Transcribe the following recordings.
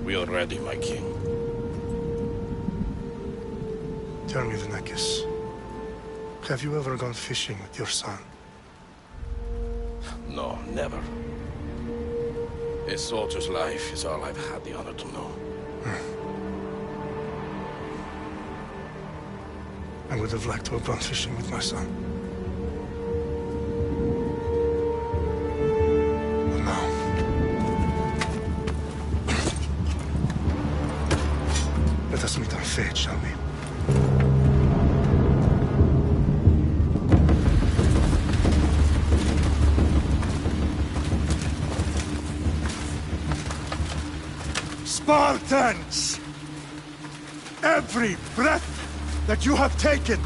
We are ready, my king. Tell me, Vinakis, have you ever gone fishing with your son? No, never. A soldier's life is all I've had the honor to know. I would have liked to have gone fishing with my son. But now... let us meet our fate, shall we? Spartans! Every breath that you have taken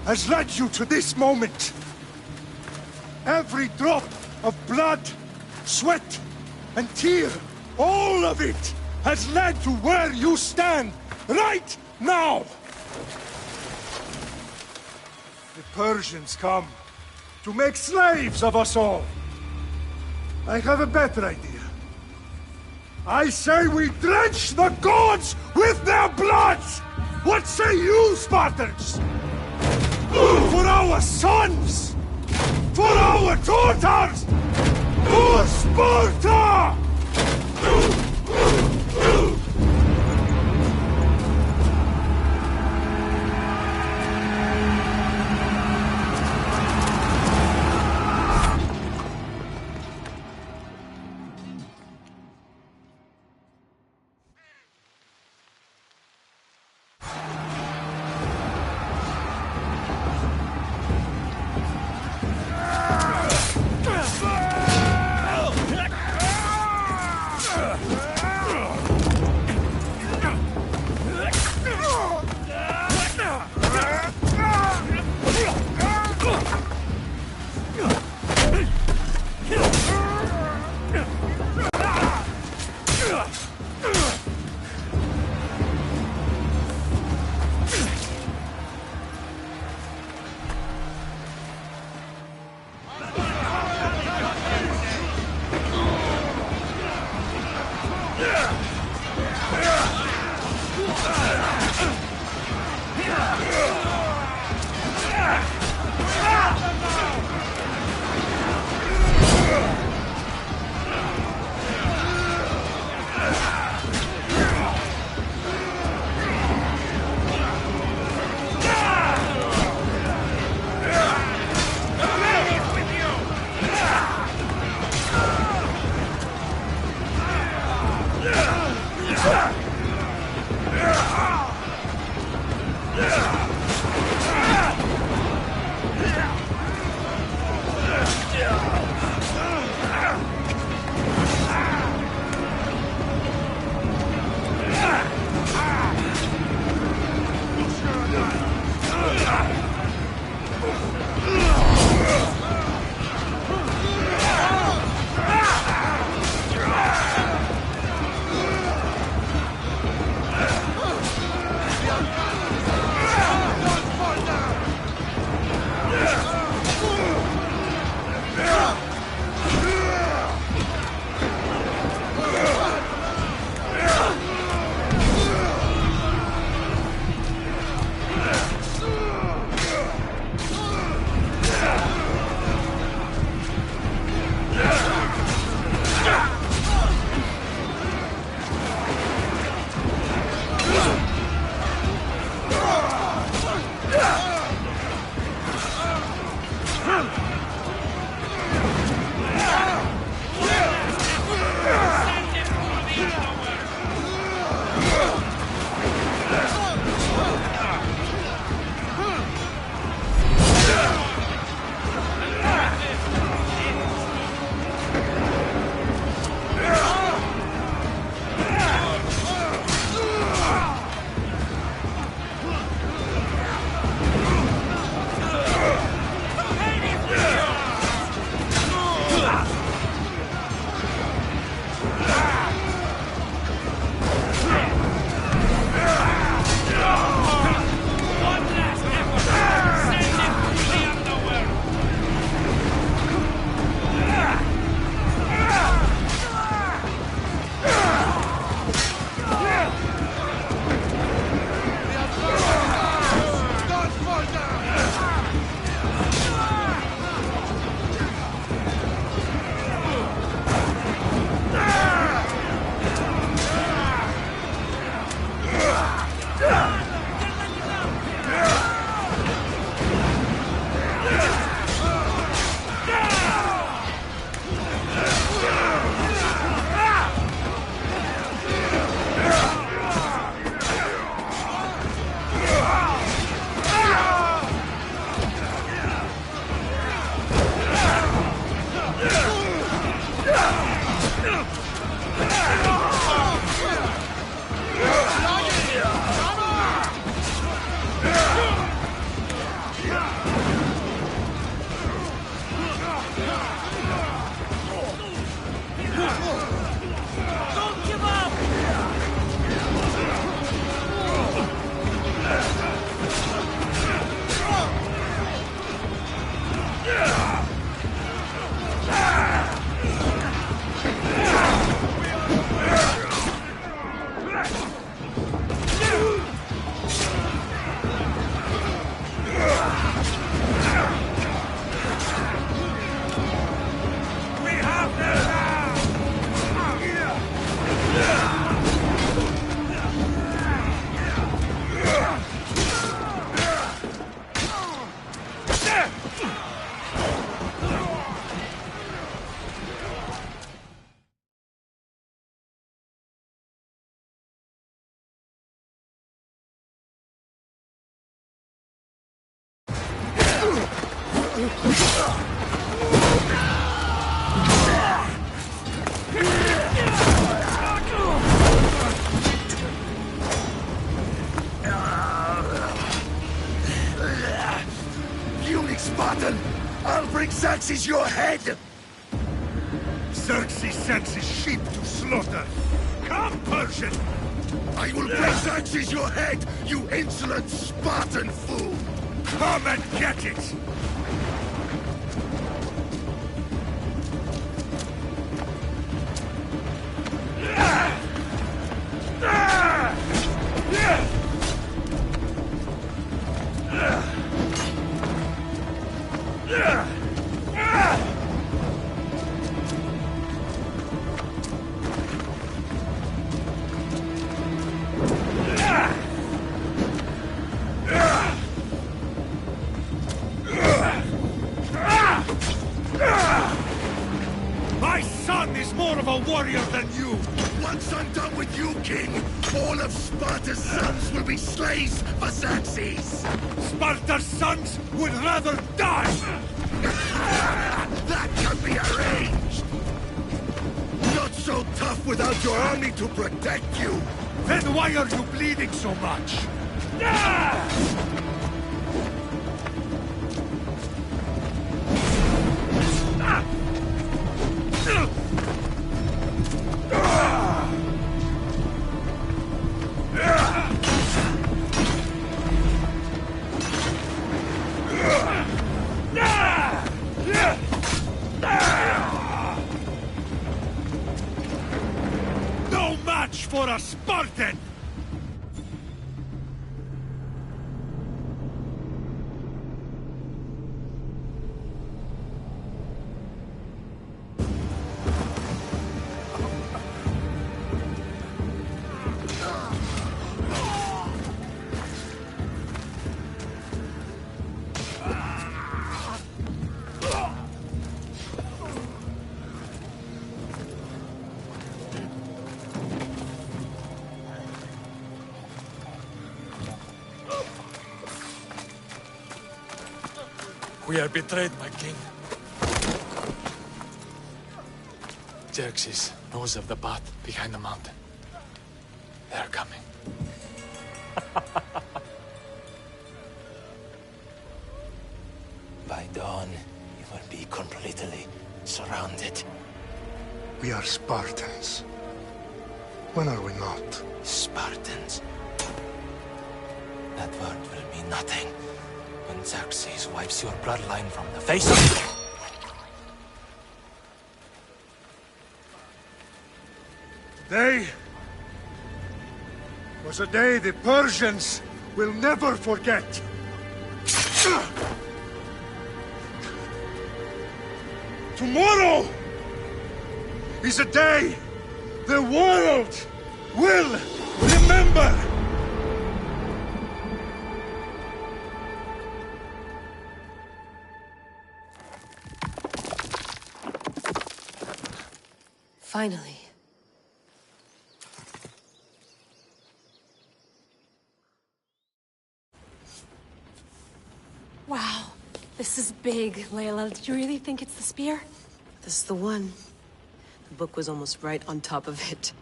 has led you to this moment. Every drop of blood, sweat, and tear, all of it has led to where you stand right now. The Persians come to make slaves of us all. I have a better idea. I say we drench the gods with their blood! What say you, Spartans? For our sons! For our daughters! For Sparta! Puny Spartan! I'll bring Xerxes your head! Xerxes sends his sheep to slaughter. Come, Persian! I will bring Xerxes your head, you insolent Spartan fool! Come and get it! My son is more of a warrior than you! Once I'm done with you, King, all of Sparta's sons will be slaves for Xerxes! Sparta's sons would rather die! That can be arranged! Not so tough without your army to protect you! Then why are you bleeding so much? No match for a Spartan! We are betrayed, my king. Xerxes knows of the path behind the mountain. They're coming. By dawn, you will be completely surrounded. We are Spartans. When are we not? Spartans. That word will mean nothing when Xerxes wipes your bloodline from the face of... Today was a day the Persians will never forget. Tomorrow is a day the world will remember. Finally. Wow, this is big, Layla. Did you really think it's the spear? This is the one. The book was almost right on top of it.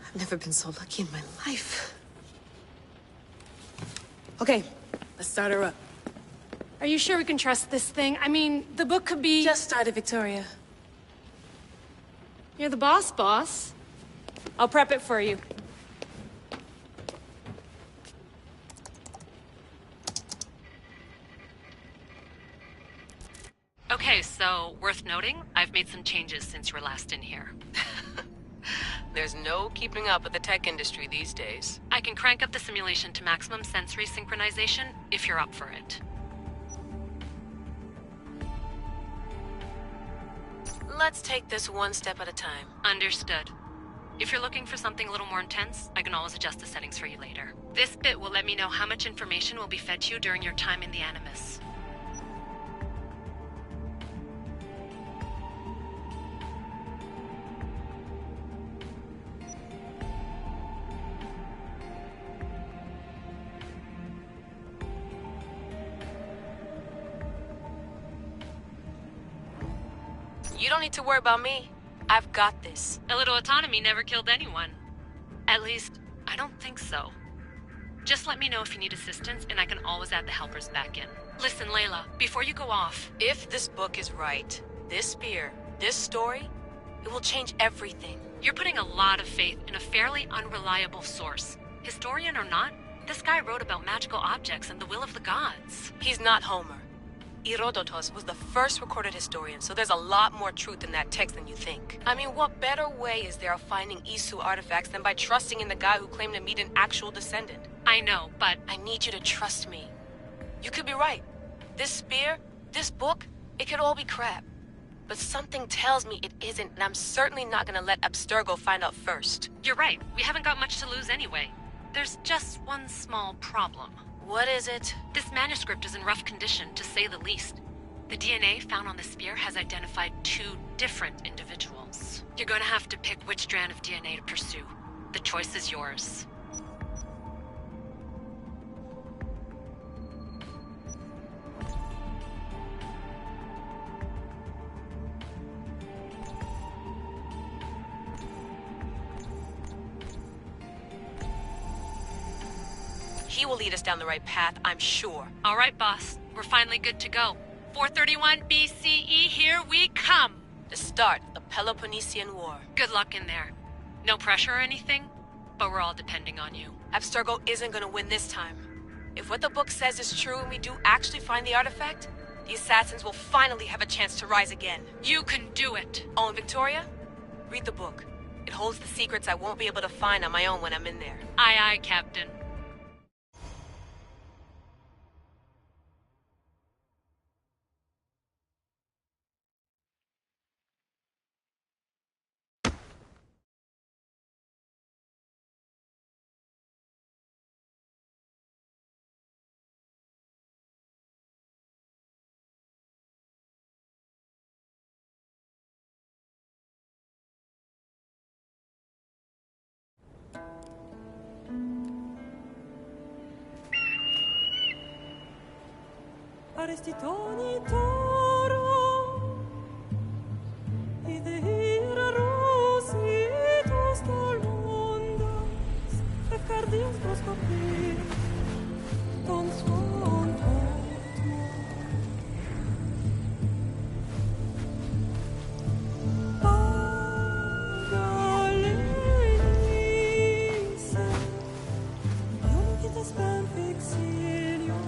I've never been so lucky in my life. Okay, let's start her up. Are you sure we can trust this thing? I mean, the book could be... Just started, Victoria. You're the boss. I'll prep it for you. Okay, so worth noting, I've made some changes since you were last in here. There's no keeping up with the tech industry these days. I can crank up the simulation to maximum sensory synchronization if you're up for it. Let's take this one step at a time. Understood. If you're looking for something a little more intense, I can always adjust the settings for you later. This bit will let me know how much information will be fed to you during your time in the Animus. You don't need to worry about me. I've got this. A little autonomy never killed anyone. At least, I don't think so. Just let me know if you need assistance, and I can always add the helpers back in. Listen, Layla, before you go off... If this book is right, this spear, this story, it will change everything. You're putting a lot of faith in a fairly unreliable source. Historian or not, this guy wrote about magical objects and the will of the gods. He's not Homer. Herodotus was the first recorded historian, so there's a lot more truth in that text than you think. I mean, what better way is there of finding Isu artifacts than by trusting in the guy who claimed to meet an actual descendant? I know, but... I need you to trust me. You could be right. This spear, this book, it could all be crap. But something tells me it isn't, and I'm certainly not gonna let Abstergo find out first. You're right. We haven't got much to lose anyway. There's just one small problem. What is it? This manuscript is in rough condition, to say the least. The DNA found on the spear has identified 2 different individuals. You're gonna have to pick which strand of DNA to pursue. The choice is yours. He will lead us down the right path, I'm sure. All right, boss. We're finally good to go. 431 BCE, here we come! The start of the Peloponnesian War. Good luck in there. No pressure or anything, but we're all depending on you. Abstergo isn't gonna win this time. If what the book says is true and we do actually find the artifact, the assassins will finally have a chance to rise again. You can do it! Oh, and Victoria? Read the book. It holds the secrets I won't be able to find on my own when I'm in there. Aye, aye, Captain. Arestitoni toro, idehira rositos tolmondas, efcardios proscopir, ton svon Pagalese, yon kitas ben fixilion.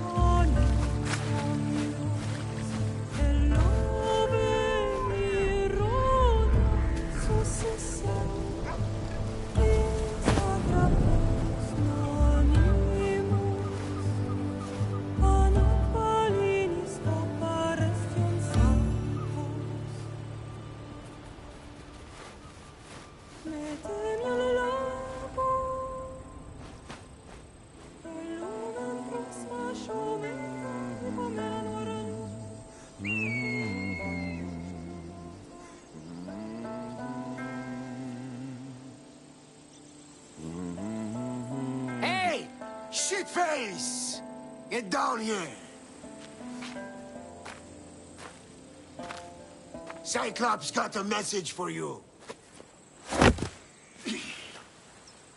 Hey! Shitface! Get down here! Cyclops got a message for you.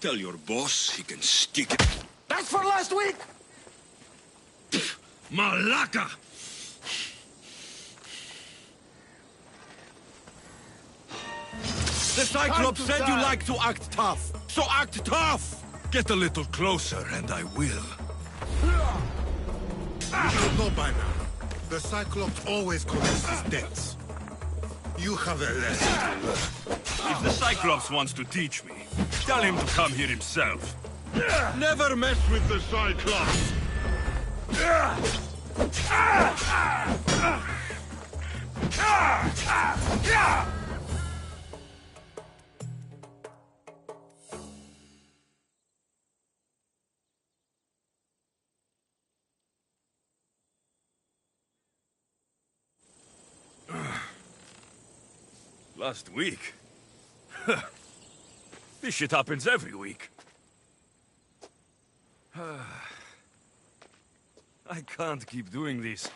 Tell your boss he can stick it. That's for last week! Malaka! The Cyclops said you like to act tough. So act tough! Get a little closer and I will. You should know by now. The Cyclops always collects his debts. You have a lesson to learn. If the Cyclops wants to teach me, tell him to come here himself. Never mess with the Cyclops! Last week? This shit happens every week. I can't keep doing this.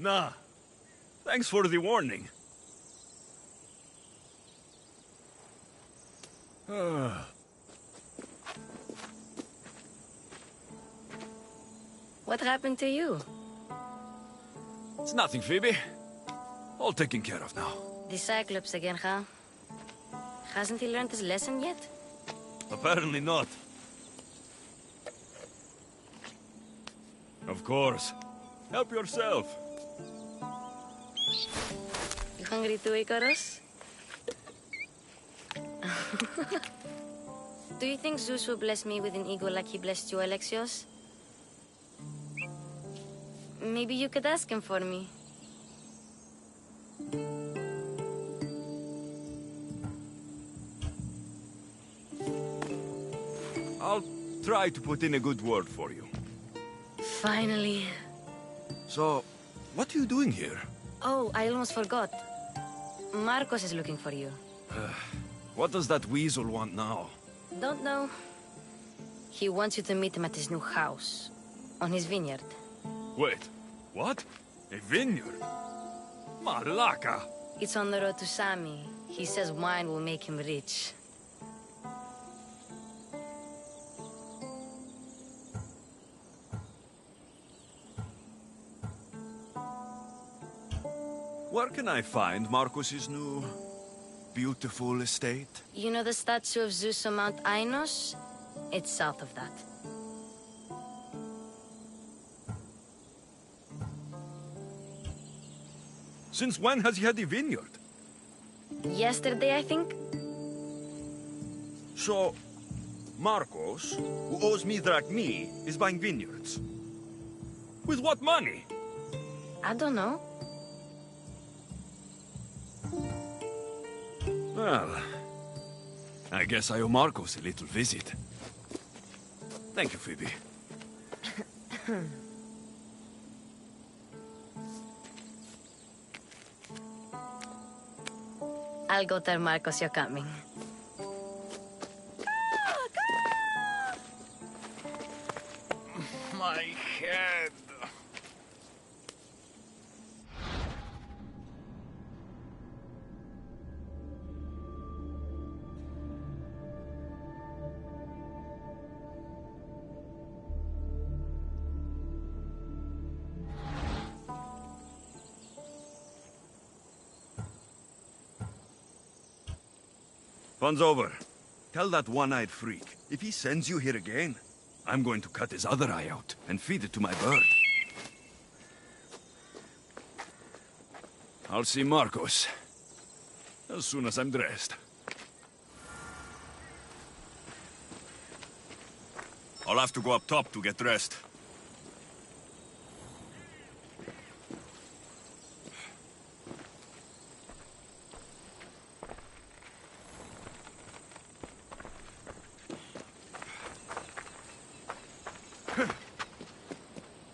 Nah. Thanks for the warning. What happened to you? It's nothing, Phoebe. All taken care of now. The Cyclops again, huh? Hasn't he learned his lesson yet? Apparently not. Of course. Help yourself. You hungry too, Icarus? Do you think Zeus will bless me with an ego like he blessed you, Alexios? Maybe you could ask him for me. I'll try to put in a good word for you. Finally. So, what are you doing here? Oh, I almost forgot. Marcos is looking for you. What does that weasel want now? Don't know. He wants you to meet him at his new house. On his vineyard. Wait, what? A vineyard? Malaka! It's on the road to Sami. He says wine will make him rich. Where can I find Marcos's new, beautiful estate? You know the statue of Zeus on Mount Ainos? It's south of that. Since when has he had a vineyard? Yesterday, I think? So, Marcos, who owes me drachmi, is buying vineyards. With what money? I don't know. Well, I guess I owe Marcos a little visit. Thank you, Phoebe. I'll go tell Marcos you're coming. My head. Fun's over. Tell that one-eyed freak, if he sends you here again, I'm going to cut his other eye out and feed it to my bird. I'll see Marcos as soon as I'm dressed. I'll have to go up top to get dressed.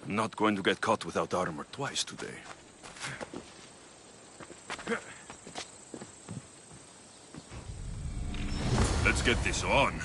I'm not going to get caught without armor twice today. Let's get this on.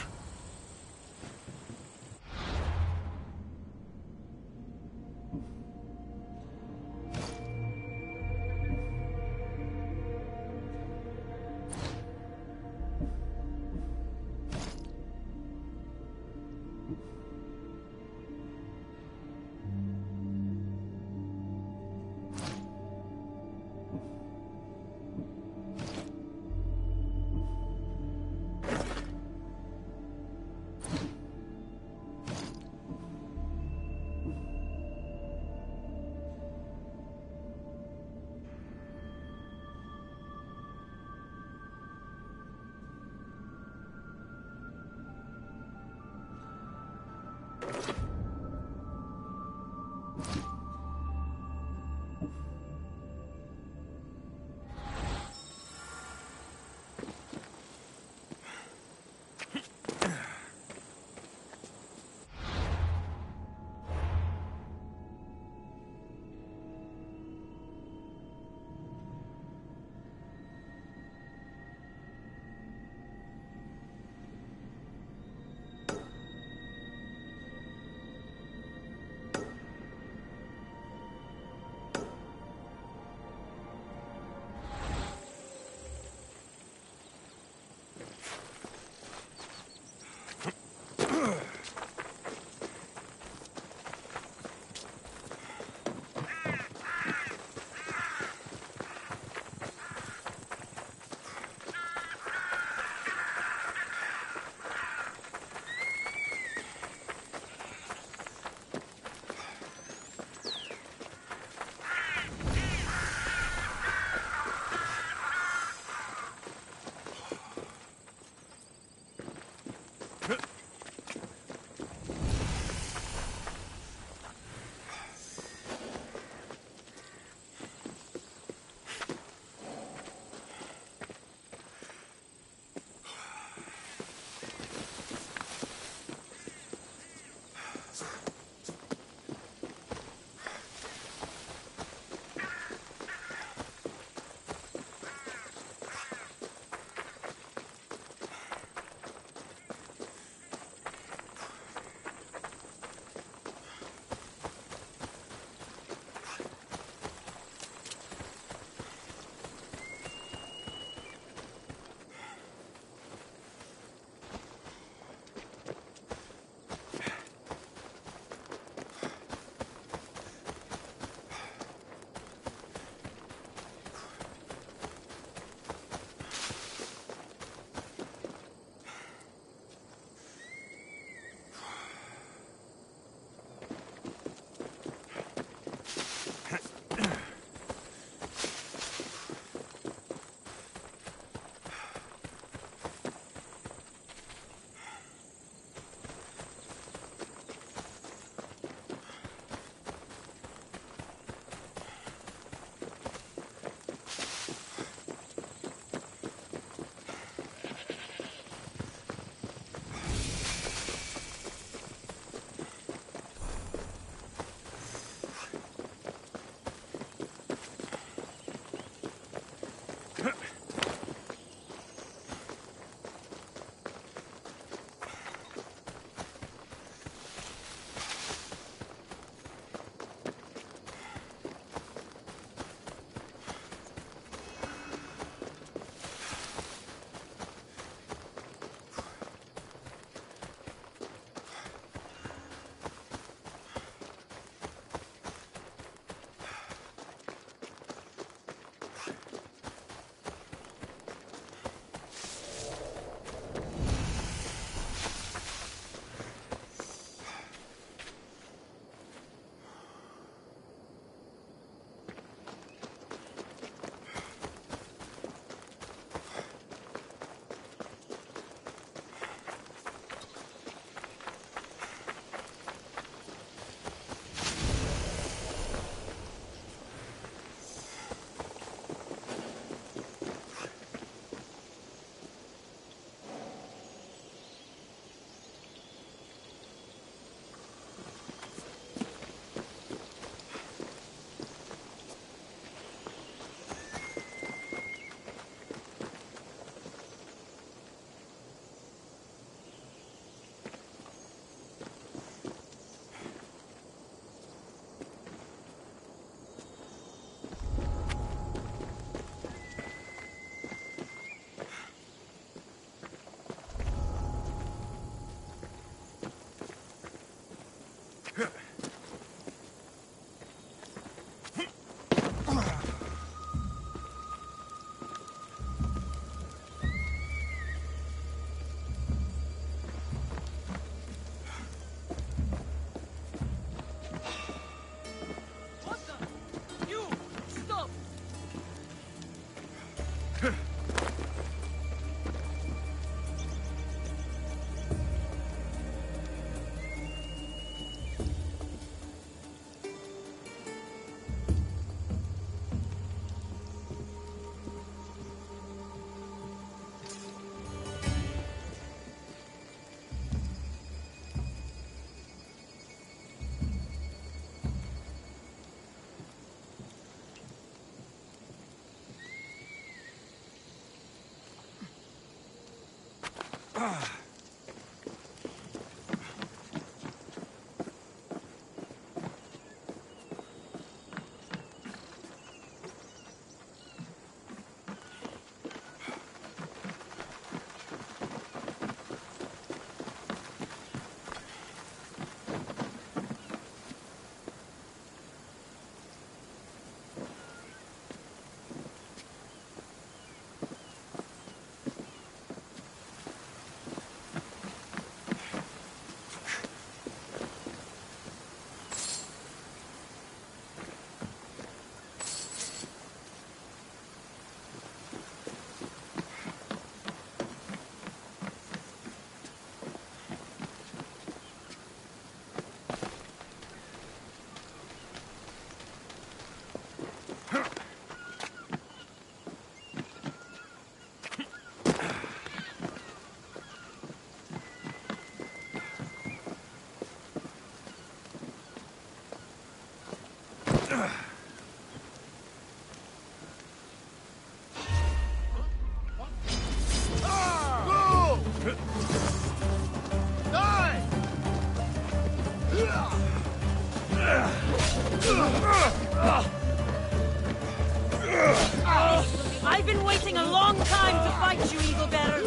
I've been waiting a long time to fight you, Eagle Bearer.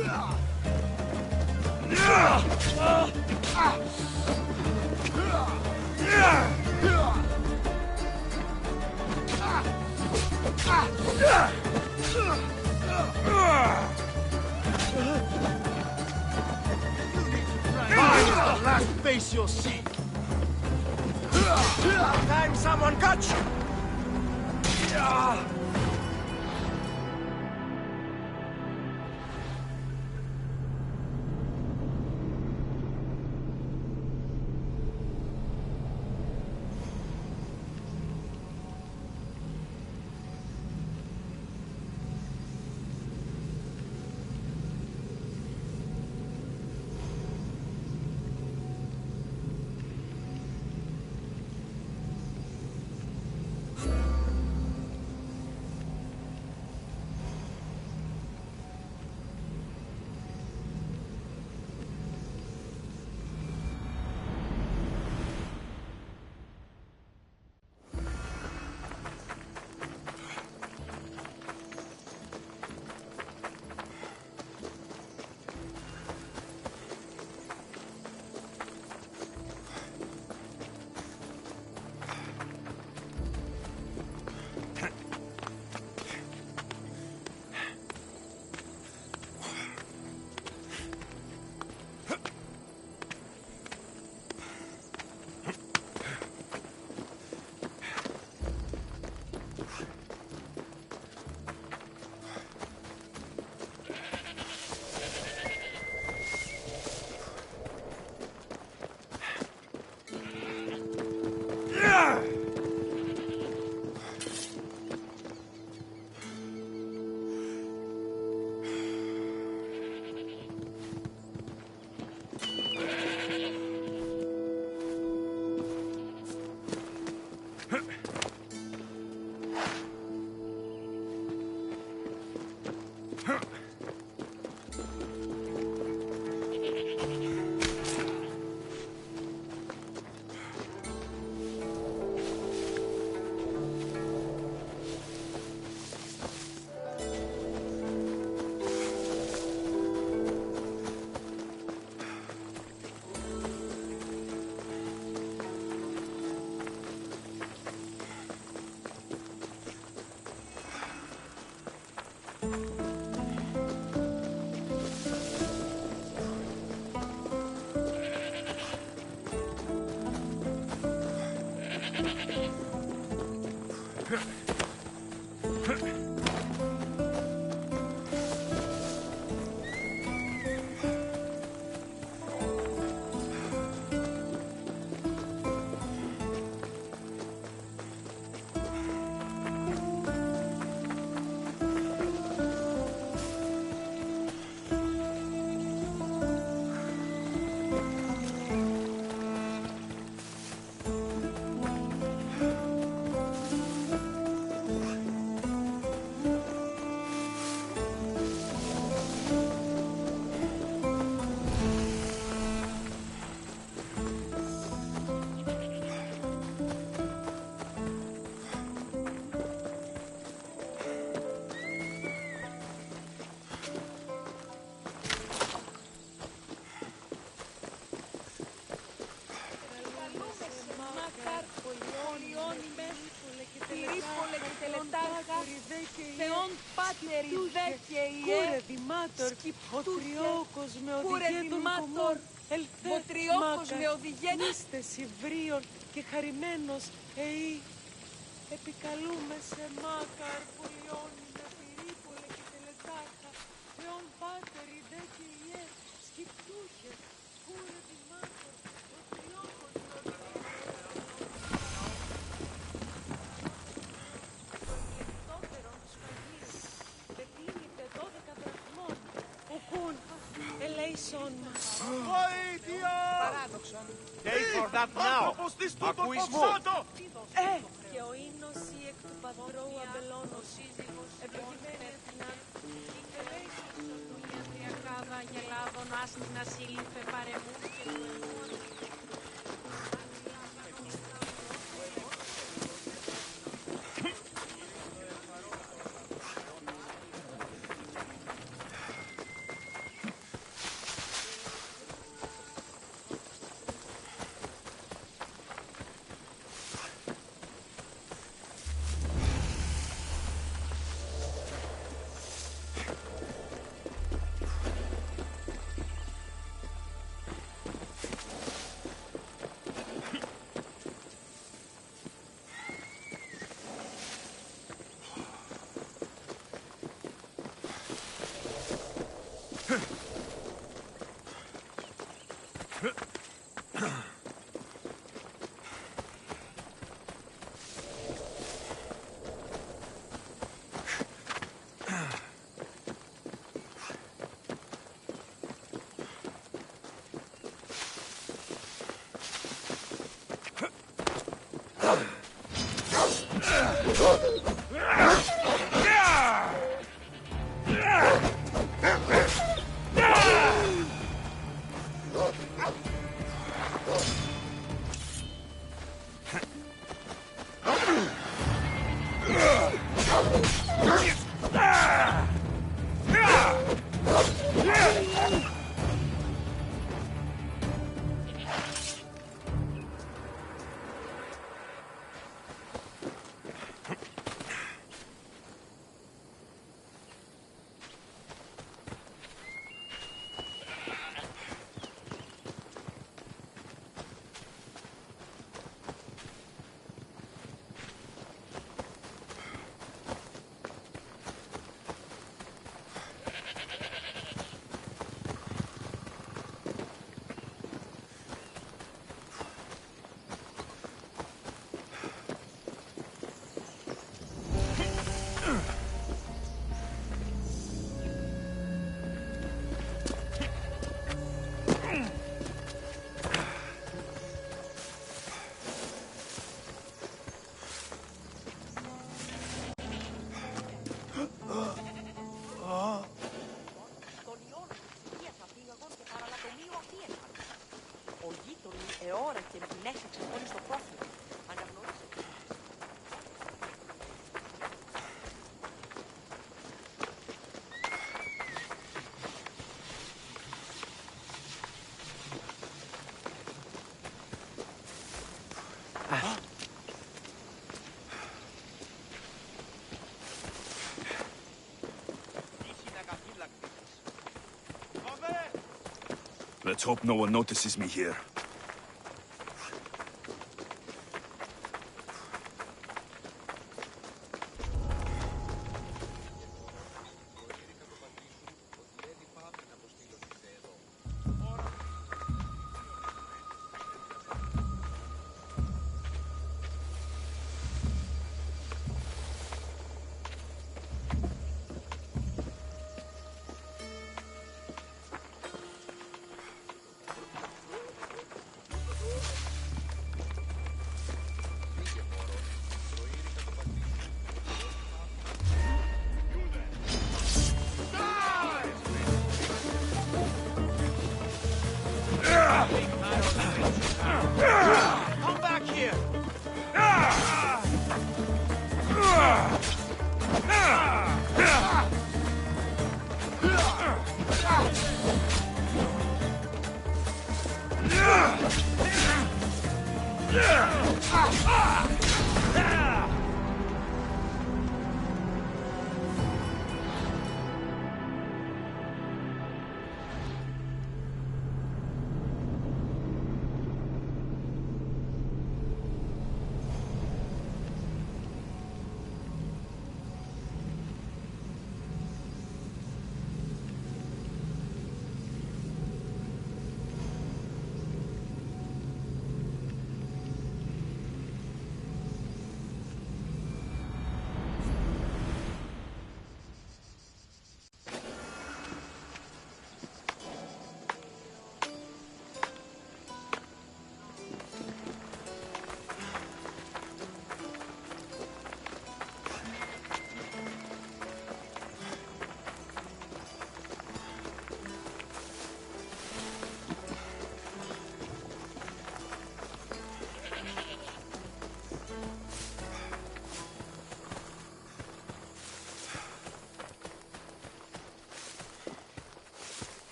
Mine is the last face you'll see. Time someone got you. Πάτερη δε και Κούρε Δημάτορ, ο τριόκος με οδηγέ των κομμών, ελθέ μάκαρ, νήστε συμβρίων και χαρημένος εή. Επικαλούμε σε μάκαρ που λιώνει με πυρίπολε και τελετάχα, θεόν πάτερη δε και ιέ, σκυπτούχε, κούρε Δημάτορ, ο τριόκος με οδηγέ. Ελέησον μας. Βοήθεια! Παράδοξον. Take for that now. Ακουισμό. Και ο ίνος ή εκ του πατρώου αμπελώνος, ευλογημένη Αθηνά, ελέησον του η Ανδριακάδα γελάδων άστινα σύλληφε παρεμούς και του εμμών. Let's hope no one notices me here.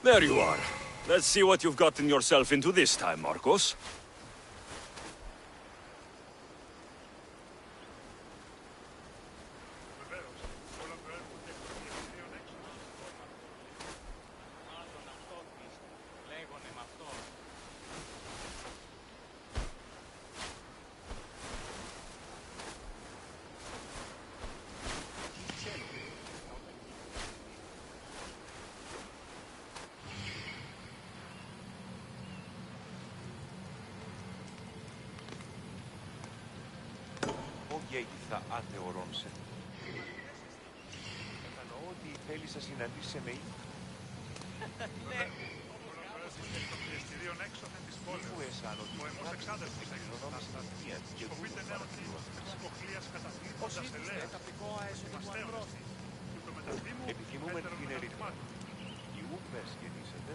There you are. Let's see what you've gotten yourself into this time, Marcos. Θα ατεωρώνσε. Κατανοώ ότι θέλεις να συναντήσει με ναι. Μου αισθάνω ότι ο εξάδελφος εκδονόμησε την μία και του επιθυμούμε την ερήτημα. Η ούπες γεννήσετε.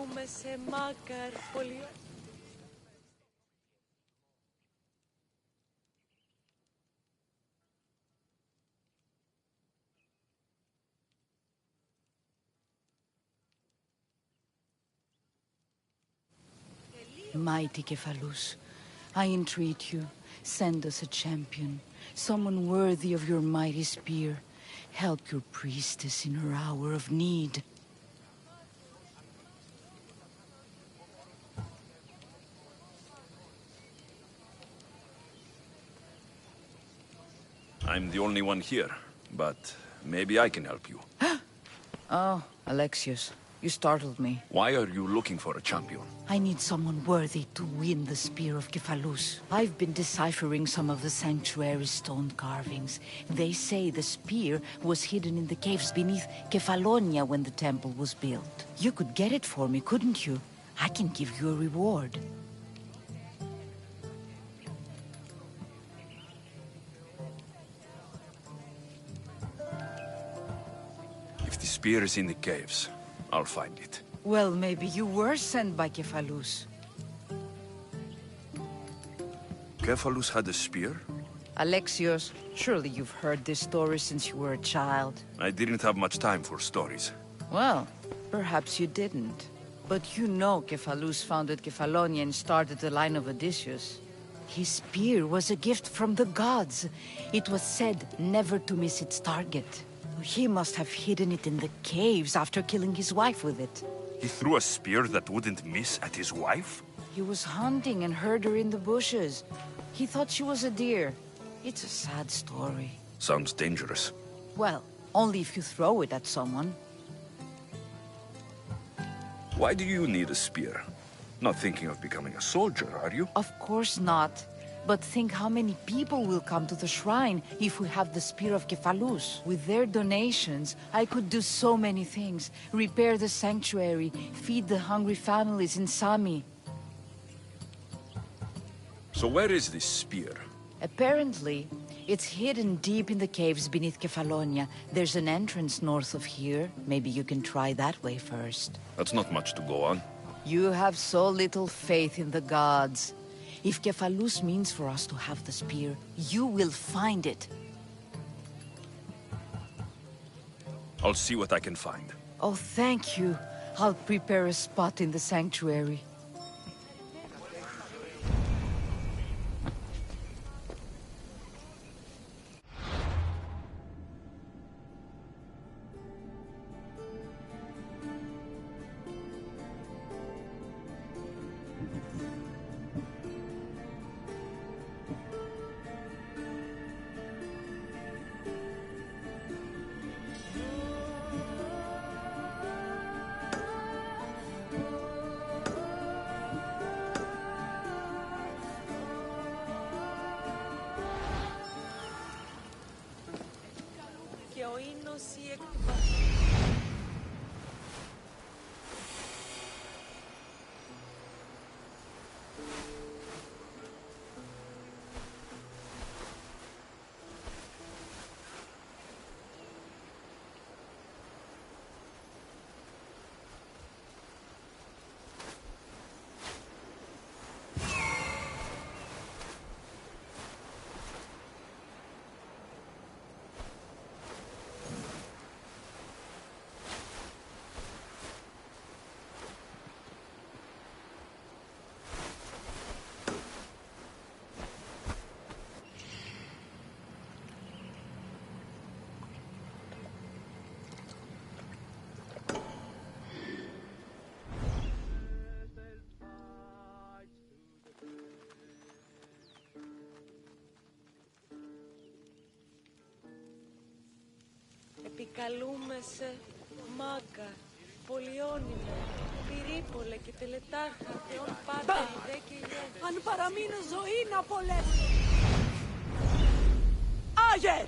Επικαλούμε σε Μάκαρ πολύ... Mighty Kephalus, I entreat you, send us a champion, someone worthy of your mighty spear. Help your priestess in her hour of need. I'm the only one here, but maybe I can help you. Oh, Alexios, you startled me. Why are you looking for a champion? I need someone worthy to win the spear of Kephalus. I've been deciphering some of the sanctuary's stone carvings. They say the spear was hidden in the caves beneath Kefalonia when the temple was built. You could get it for me, couldn't you? I can give you a reward. If the spear is in the caves, I'll find it. Well, maybe you were sent by Kephalus. Kephalus had a spear? Alexios, surely you've heard this story since you were a child. I didn't have much time for stories. Well, perhaps you didn't. But you know Kephalus founded Kefalonia and started the line of Odysseus. His spear was a gift from the gods. It was said never to miss its target. He must have hidden it in the caves after killing his wife with it. He threw a spear that wouldn't miss at his wife? He was hunting and heard her in the bushes. He thought she was a deer. It's a sad story. Sounds dangerous. Well, only if you throw it at someone. Why do you need a spear? Not thinking of becoming a soldier, are you? Of course not. But think how many people will come to the shrine if we have the spear of Kephalus. With their donations, I could do so many things. Repair the sanctuary, feed the hungry families in Sami. So where is this spear? Apparently, it's hidden deep in the caves beneath Kefalonia. There's an entrance north of here. Maybe you can try that way first. That's not much to go on. You have so little faith in the gods. If Kephalus means for us to have the spear, you will find it. I'll see what I can find. Oh, thank you. I'll prepare a spot in the sanctuary. Και ο ίνος η Επικαλούμε σε Μάκαρ, Πολυώνυμο, Πυρίπολε και Τελετάρχα, Θεόν Πάτερ, Ιδέ και Ιέ. Αν παραμείνω ζωή να πολέμω. Άγιε!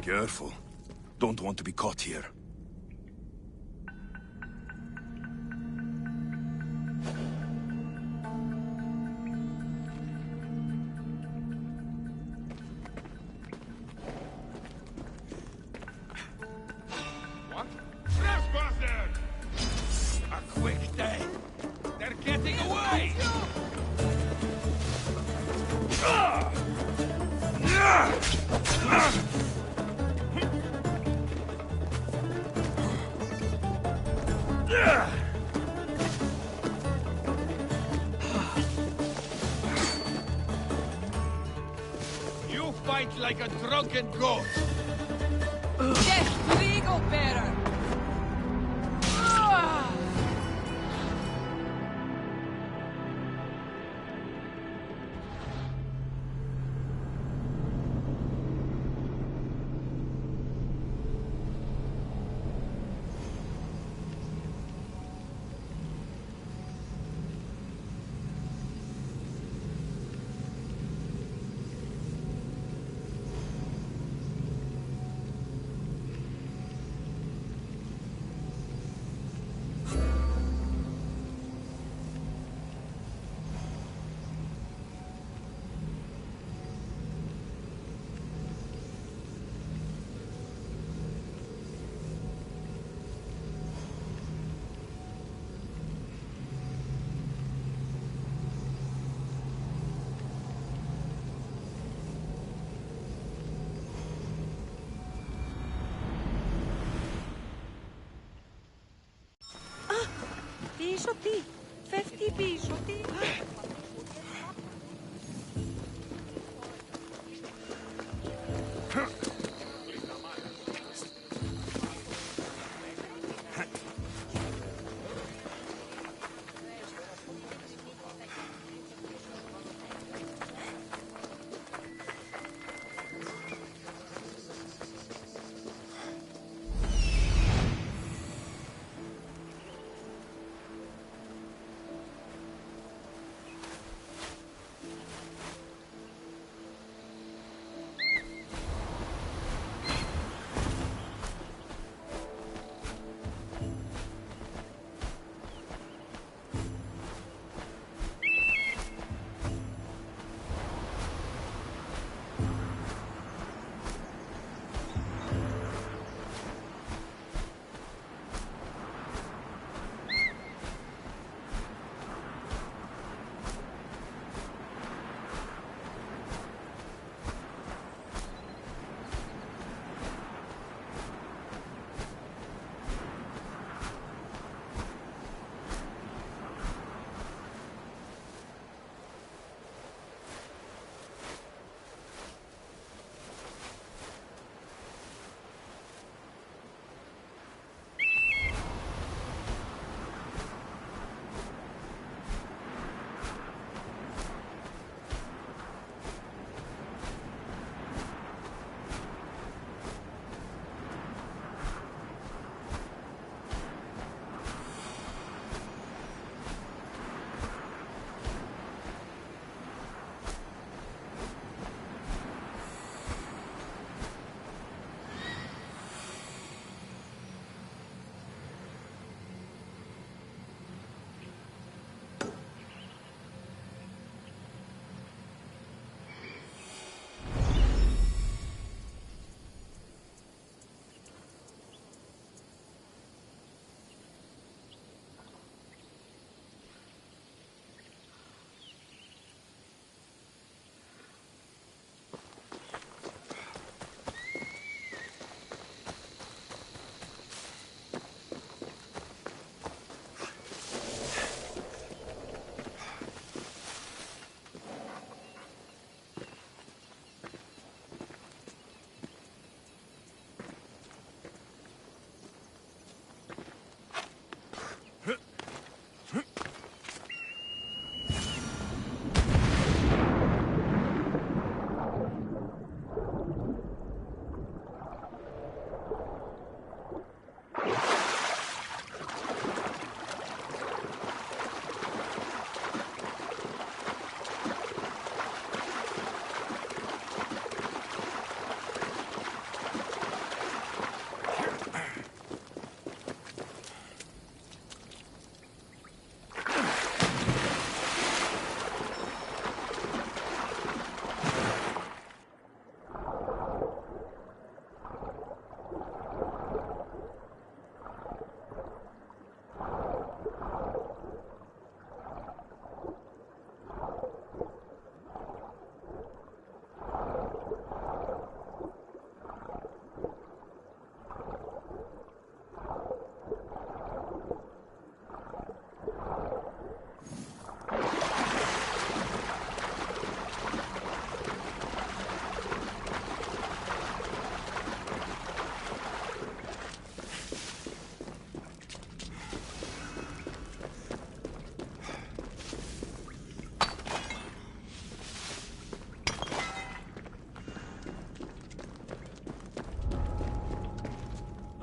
Careful. Don't want to be caught here. What? Trespasser! A quick day. They're getting away! You fight like a drunken goat. Death to the Eagle Bearer! Πίσω τι, φεύγει πίσω τι.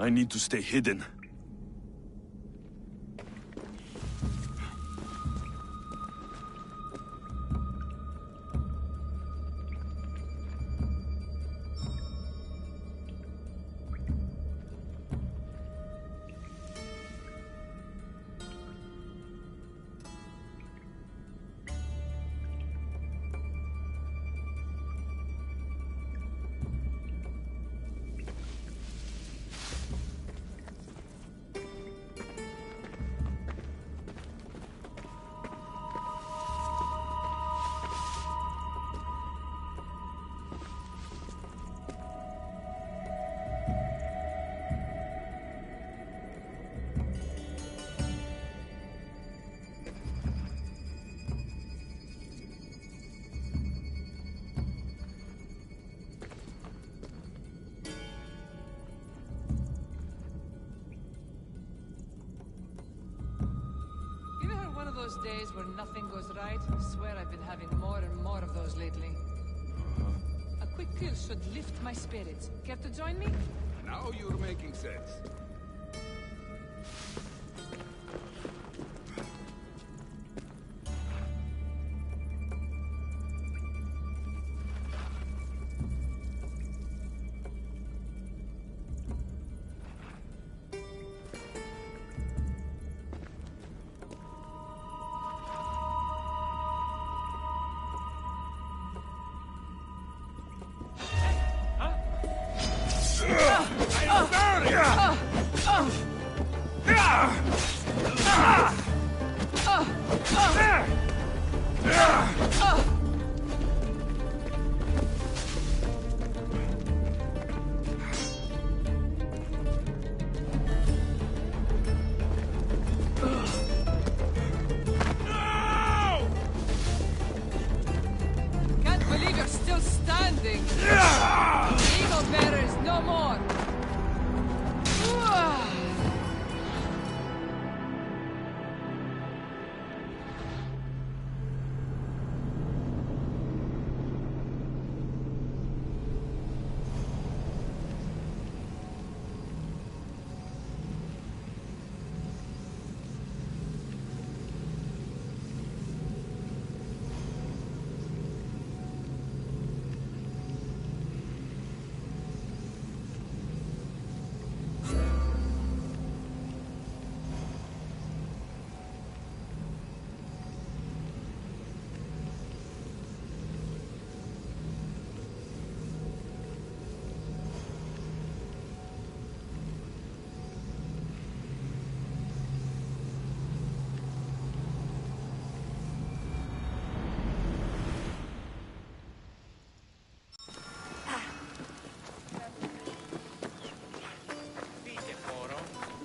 I need to stay hidden. Those days where nothing goes right, I swear I've been having more and more of those lately. A quick kill should lift my spirits. Care to join me? Now you're making sense. Can't believe you're still standing. Eagle bearers, no more.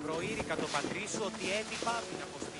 Προείρικα το πατρί σου ότι έλειπα την αποστήλη.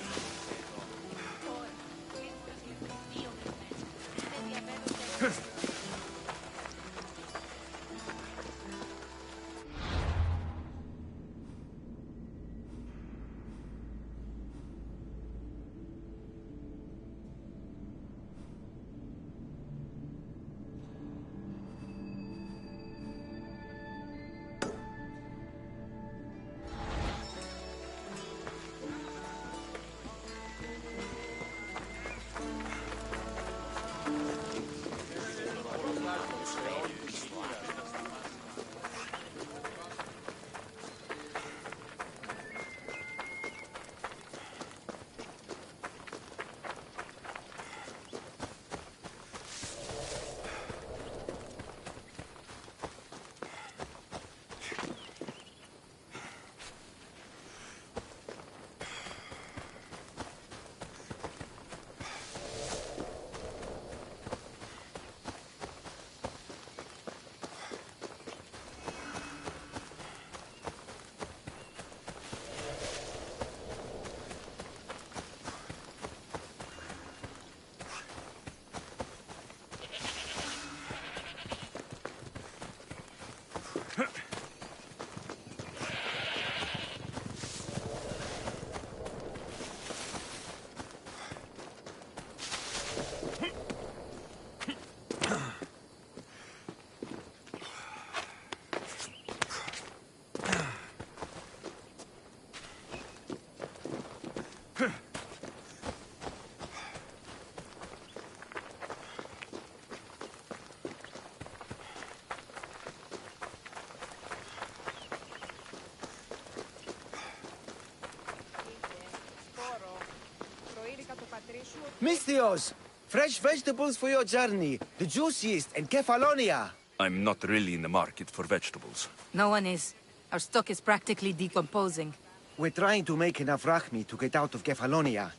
Misthios! Fresh vegetables for your journey. The juiciest in Kefalonia. I'm not really in the market for vegetables. No one is. Our stock is practically decomposing. We're trying to make enough rachmi to get out of Kefalonia.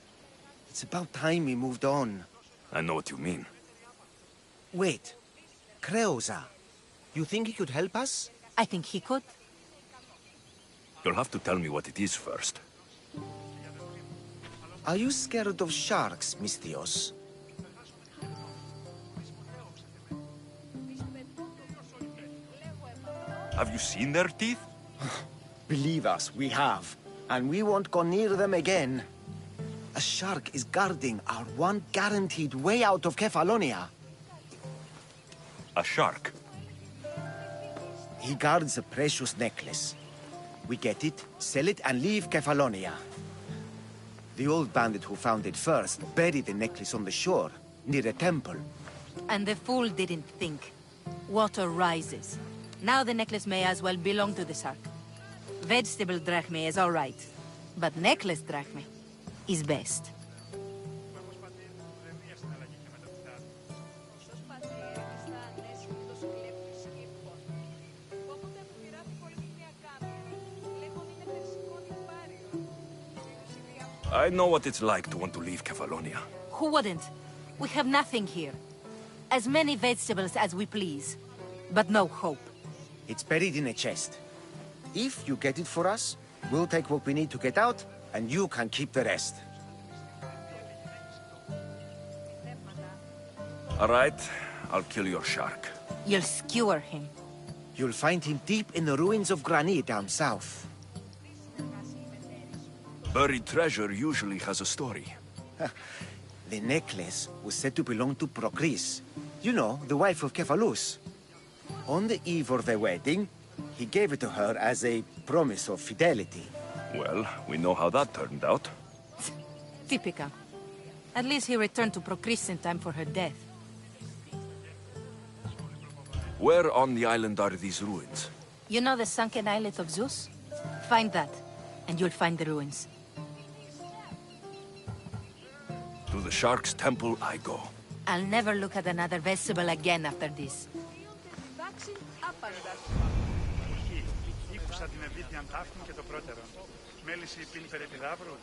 It's about time we moved on. I know what you mean. Wait. Creosa. You think he could help us? I think he could. You'll have to tell me what it is first. Are you scared of sharks, Misthios? Have you seen their teeth? Believe us, we have. And we won't go near them again. A shark is guarding our one guaranteed way out of Kefalonia. A shark? He guards a precious necklace. We get it, sell it, and leave Kefalonia. The old bandit who found it first buried the necklace on the shore, near a temple. And the fool didn't think. Water rises. Now the necklace may as well belong to the shark. Vegetable drachme is all right, but necklace drachme is best. I know what it's like to want to leave Kefalonia. Who wouldn't? We have nothing here. As many vegetables as we please, but no hope. It's buried in a chest. If you get it for us, we'll take what we need to get out, and you can keep the rest. All right, I'll kill your shark. You'll skewer him. You'll find him deep in the ruins of Granit down south. Buried treasure usually has a story. The necklace was said to belong to Procris. You know, the wife of Cephalus. On the eve of their wedding, he gave it to her as a promise of fidelity. Well, we know how that turned out. Typical. At least he returned to Procris in time for her death. Where on the island are these ruins? You know the sunken islet of Zeus? Find that, and you'll find the ruins. To the Shark's Temple I go. I'll never look at another vegetable again after this. Ήκουσα την ευήτιαν ταύτην και το πρώτερο. Μέληση πίνει περεπιδαύρου.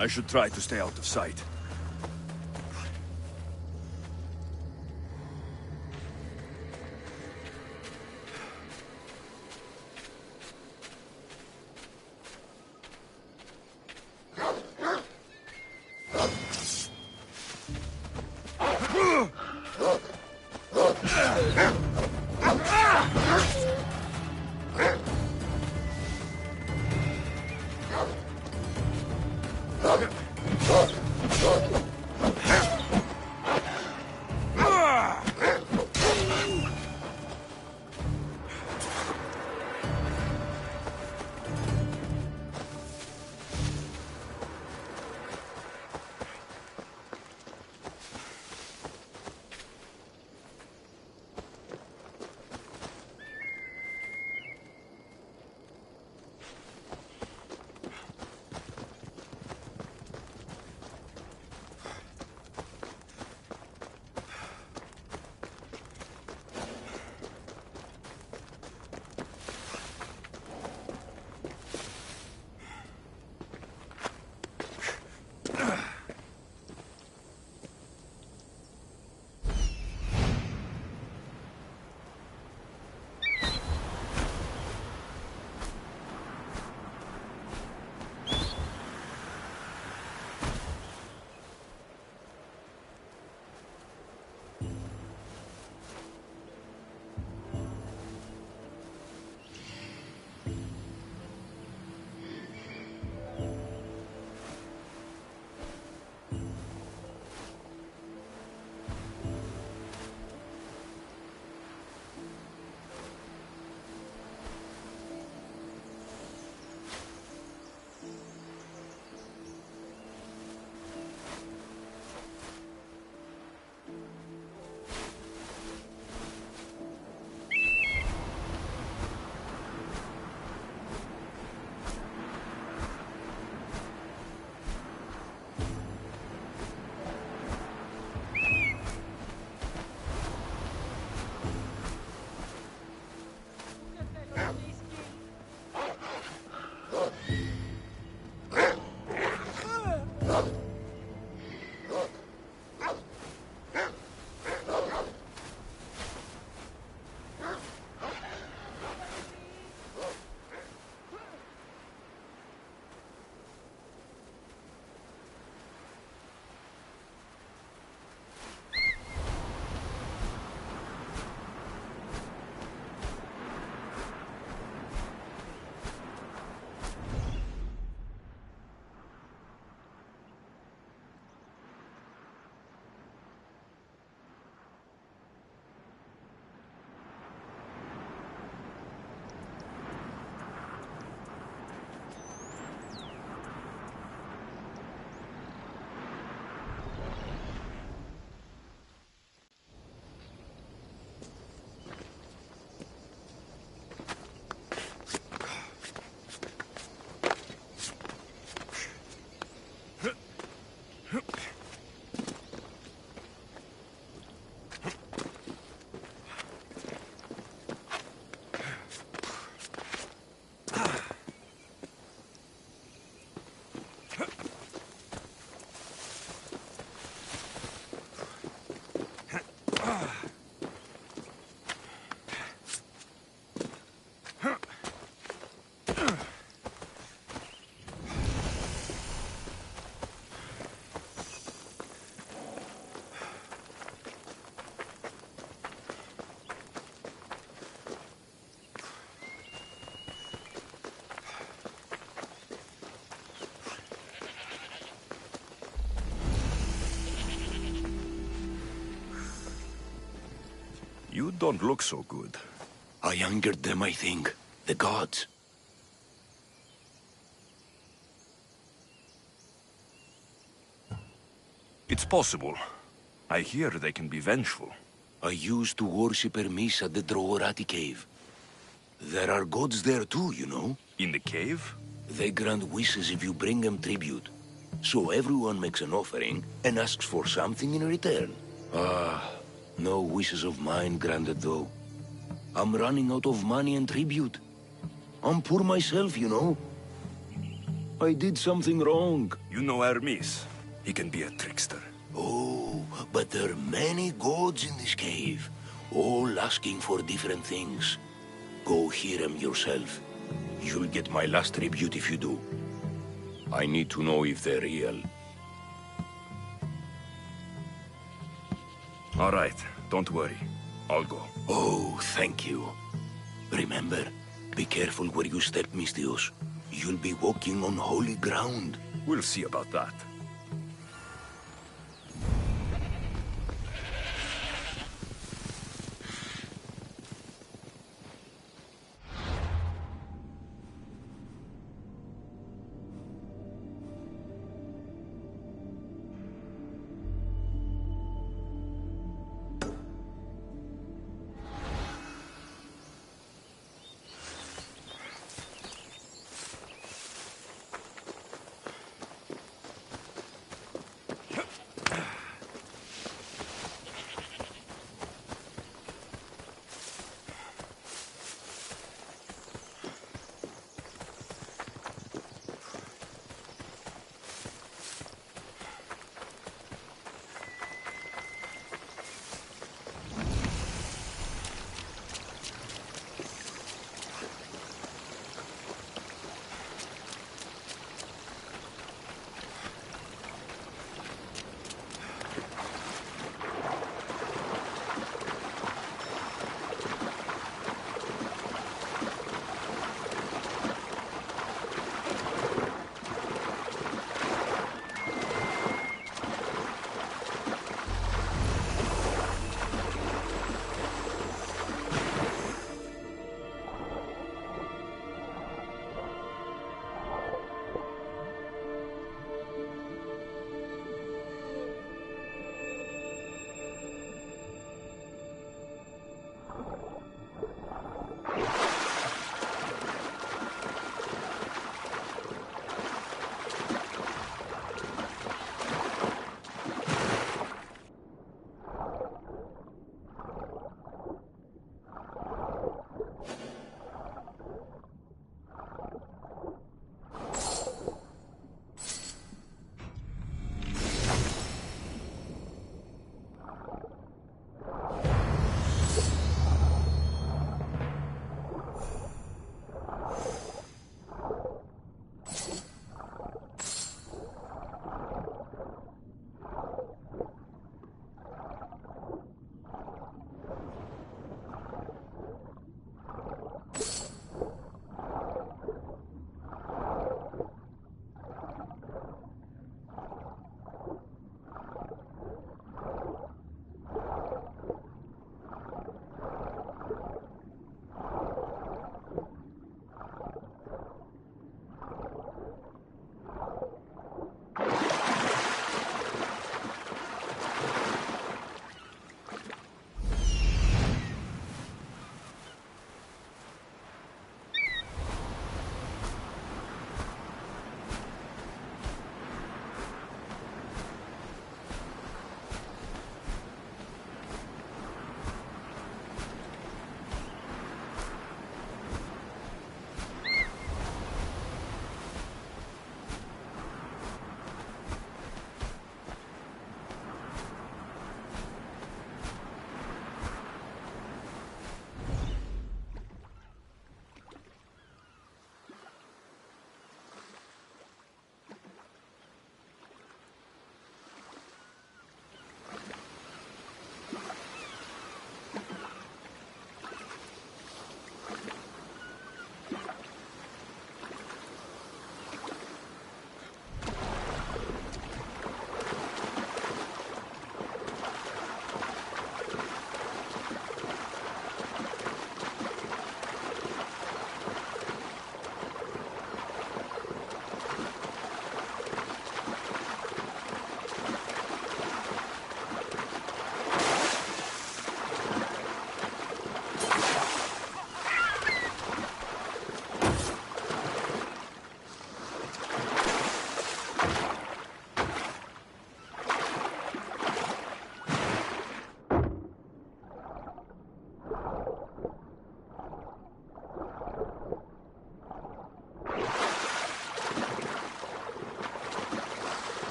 I should try to stay out of sight. You don't look so good. I angered them, I think. The gods. It's possible. I hear they can be vengeful. I used to worship Hermes at the Droorati cave. There are gods there too, you know. In the cave? They grant wishes if you bring them tribute. So everyone makes an offering and asks for something in return. No wishes of mine granted though. I'm running out of money and tribute. I'm poor myself, you know. I did something wrong. You know Hermes. He can be a trickster. Oh, but there are many gods in this cave, all asking for different things. Go hear them yourself. You'll get my last tribute if you do. I need to know if they're real. All right, don't worry. I'll go. Oh, thank you. Remember, be careful where you step, Mistios. You'll be walking on holy ground. We'll see about that.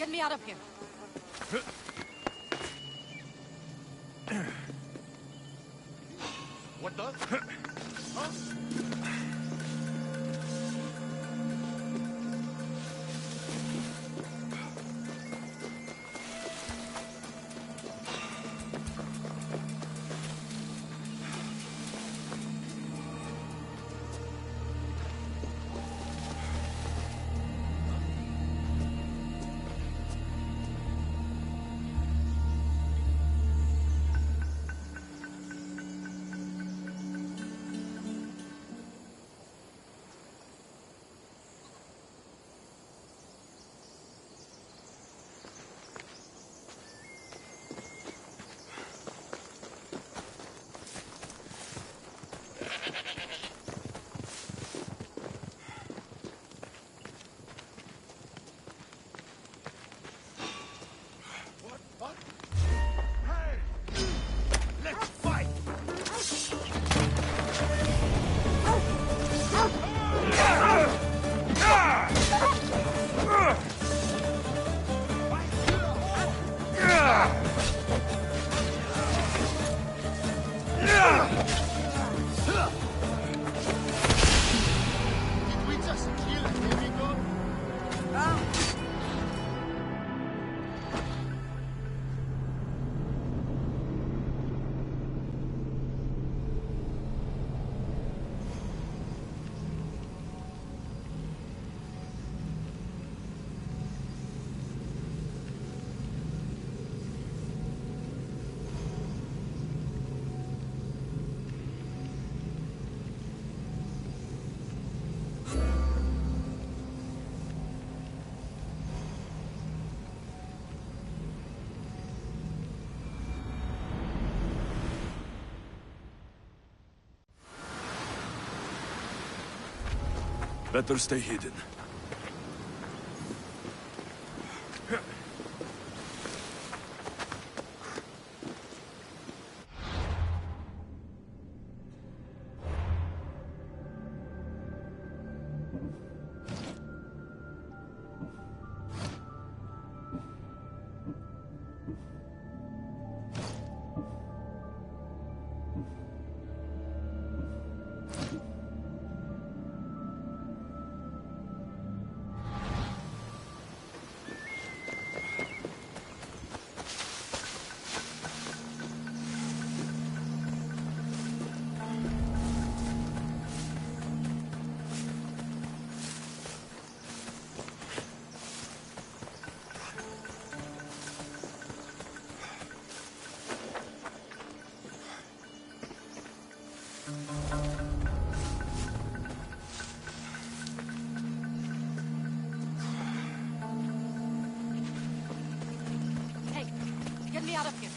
Get me out of here. What the? Better stay hidden. Hey, get me out of here.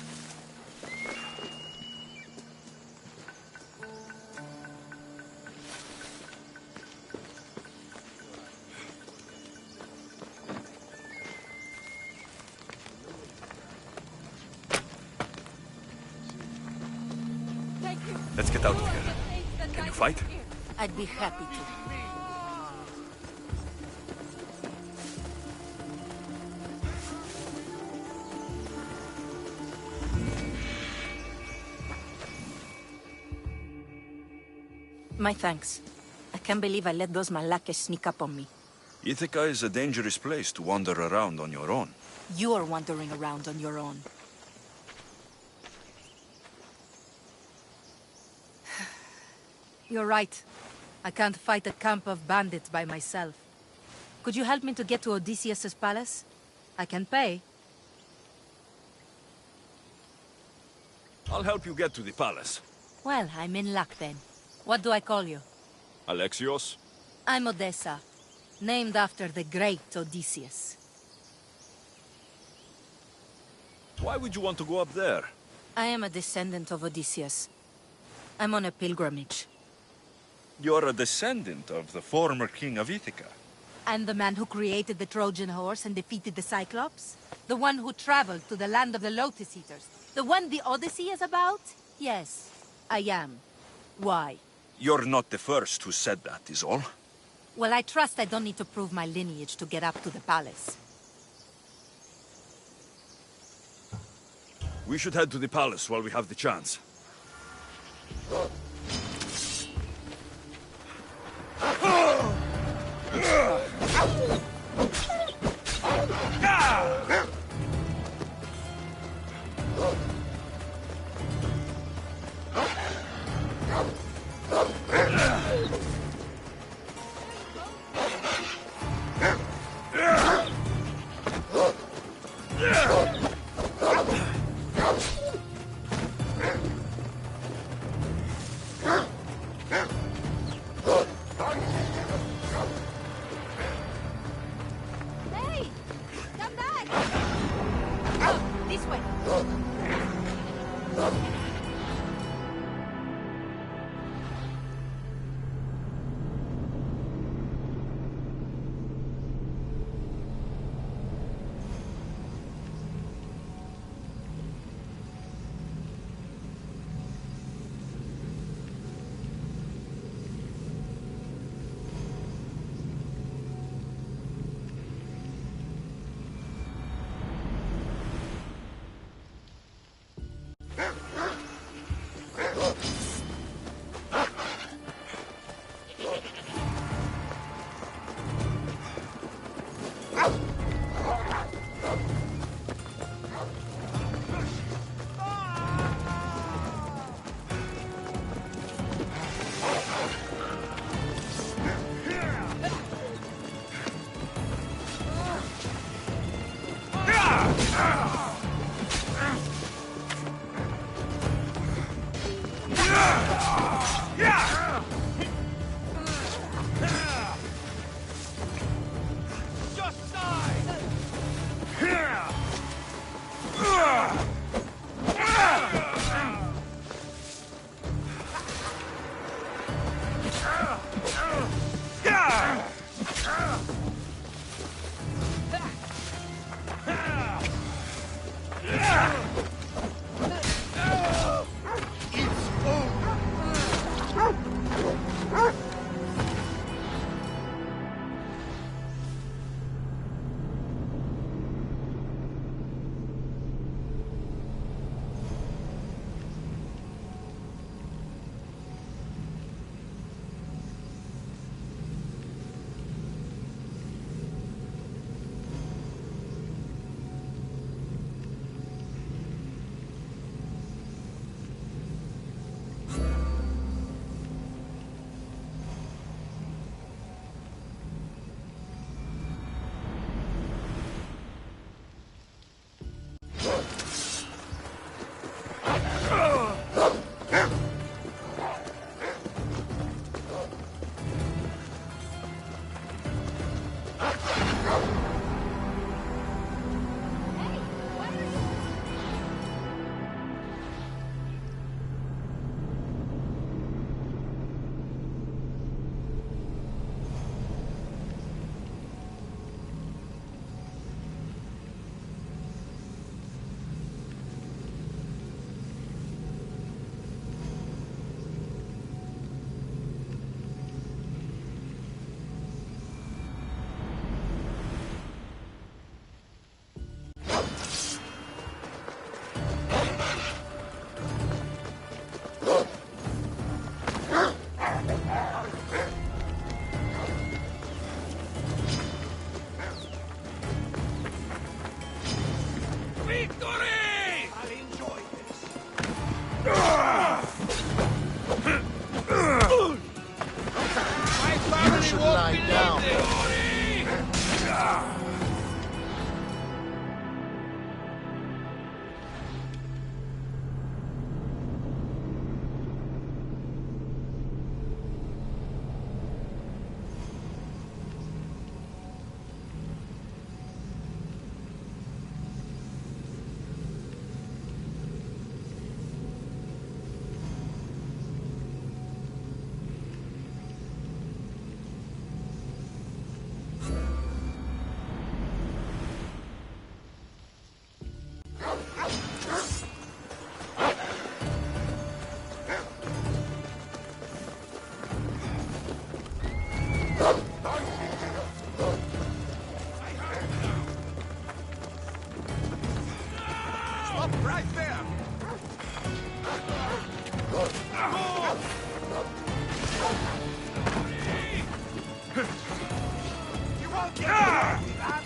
Thank you. Let's get out of here. Can you fight? I'd be happy to. My thanks. I can't believe I let those Malakas sneak up on me. Ithaca is a dangerous place to wander around on your own. You're wandering around on your own. You're right. I can't fight a camp of bandits by myself. Could you help me to get to Odysseus's palace? I can pay. I'll help you get to the palace. Well, I'm in luck then. What do I call you? Alexios? I'm Odessa, named after the great Odysseus. Why would you want to go up there? I am a descendant of Odysseus. I'm on a pilgrimage. You're a descendant of the former king of Ithaca. And the man who created the Trojan horse and defeated the Cyclops? The one who traveled to the land of the Lotus Eaters? The one the Odyssey is about? Yes, I am. Why? You're not the first who said that, is all. Well, I trust I don't need to prove my lineage to get up to the palace. We should head to the palace while we have the chance. Hey! Come back! Oh, this way. Yeah! Victory! I'll enjoy this. My family should won't lie believe down. this. Stop right there! You won't get me, man!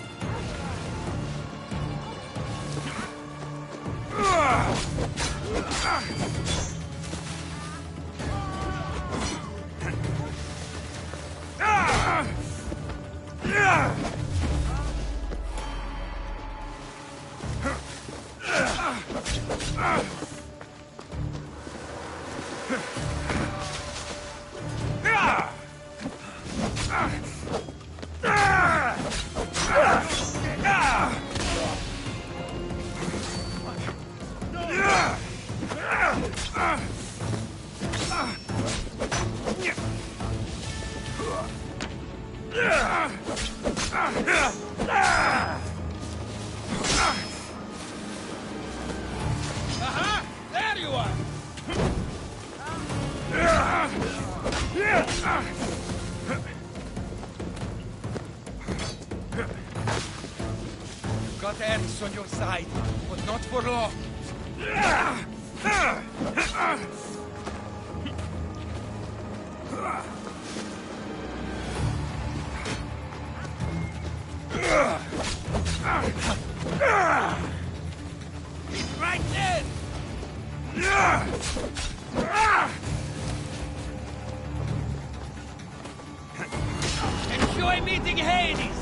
Aha! There you are! You've got Eris on your side, but not for long. He's right there! Enjoy meeting Hades!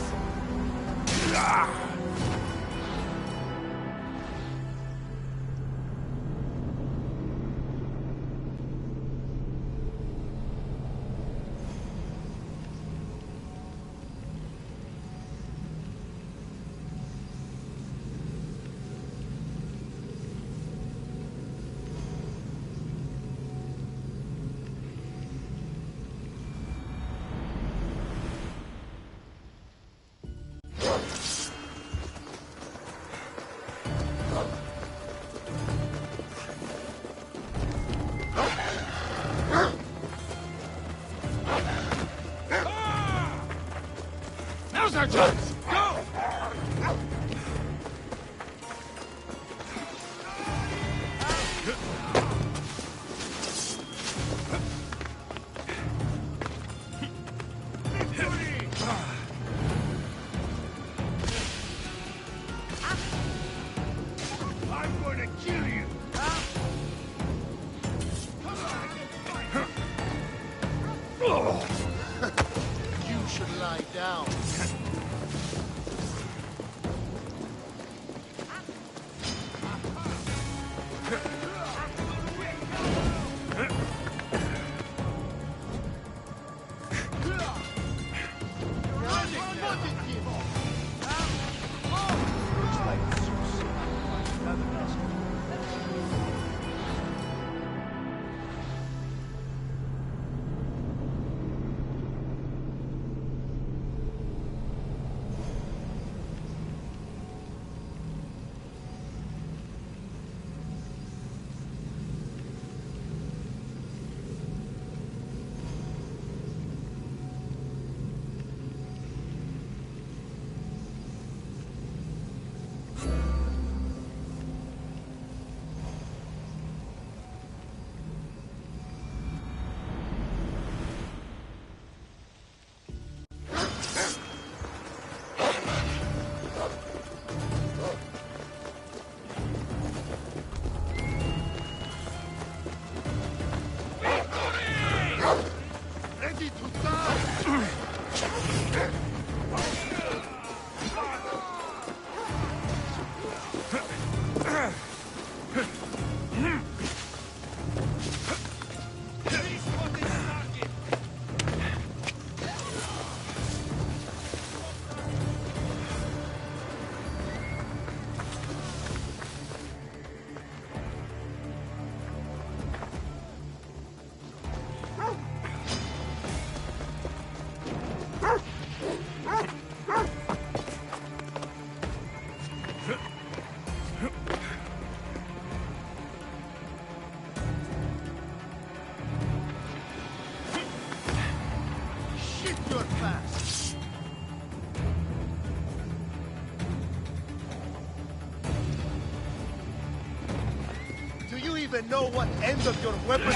Do you even know what end of your weapon?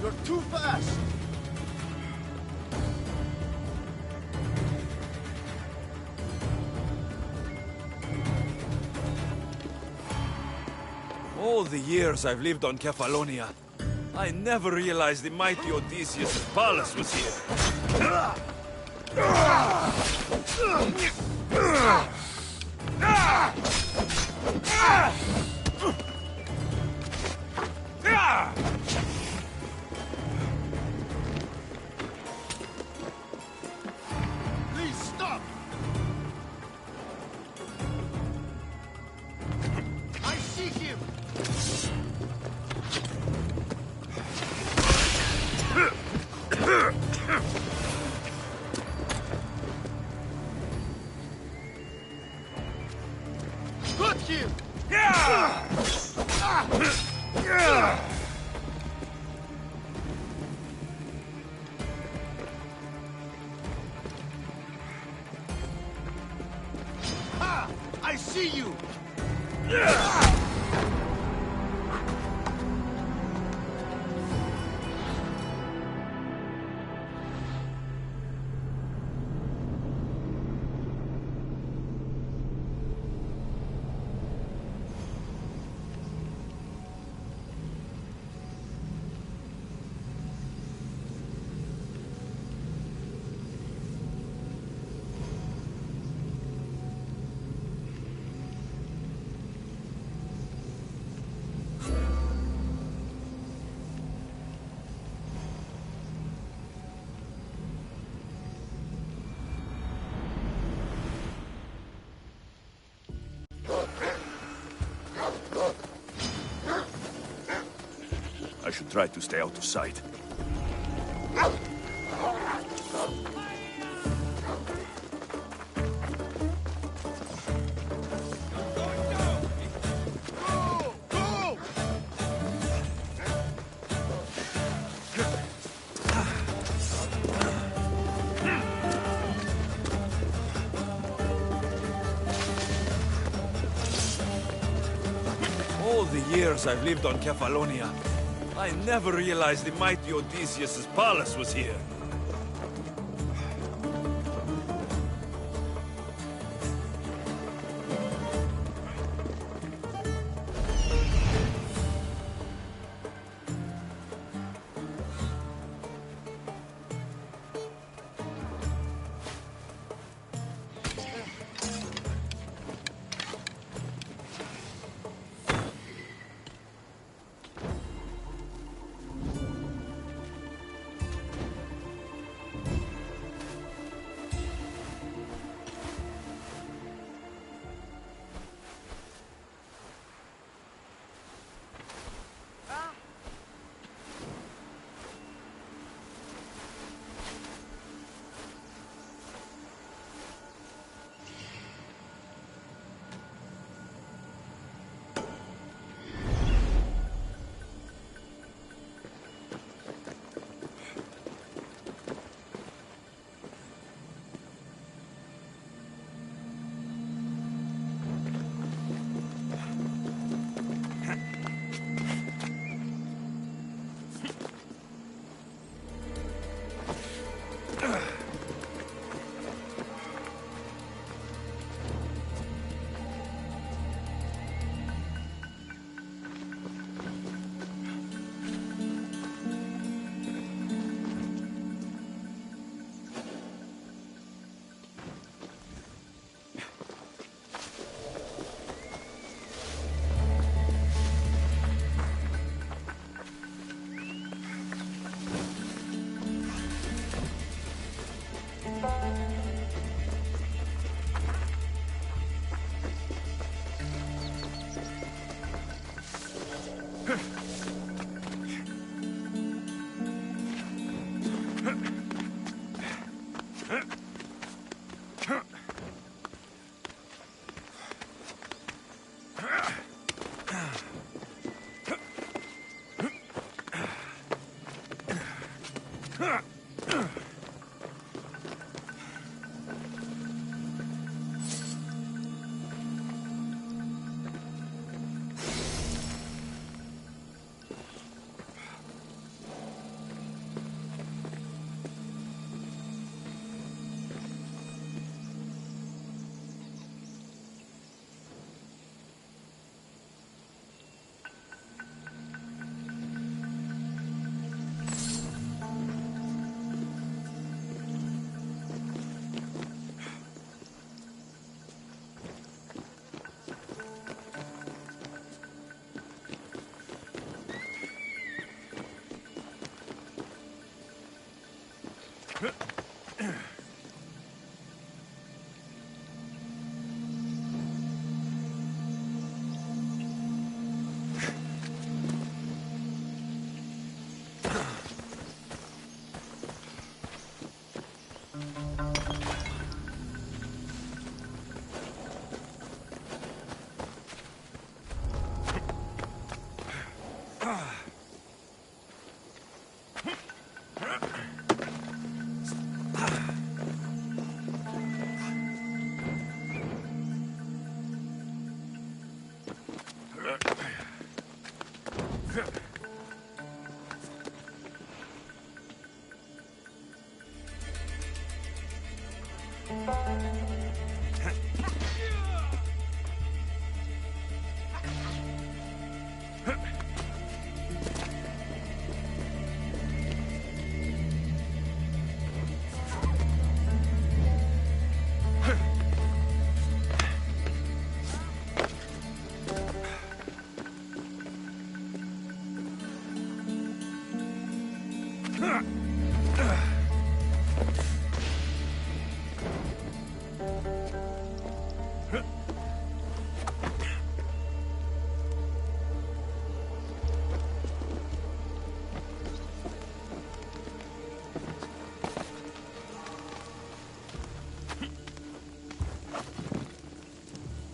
You're too fast. All the years I've lived on Kefalonia, I never realized the mighty Odysseus' palace was here. Please stop. I see him. Got him. Ha! I see you. I should try to stay out of sight. All the years I've lived on Kefalonia, I never realized the mighty Odysseus' palace was here.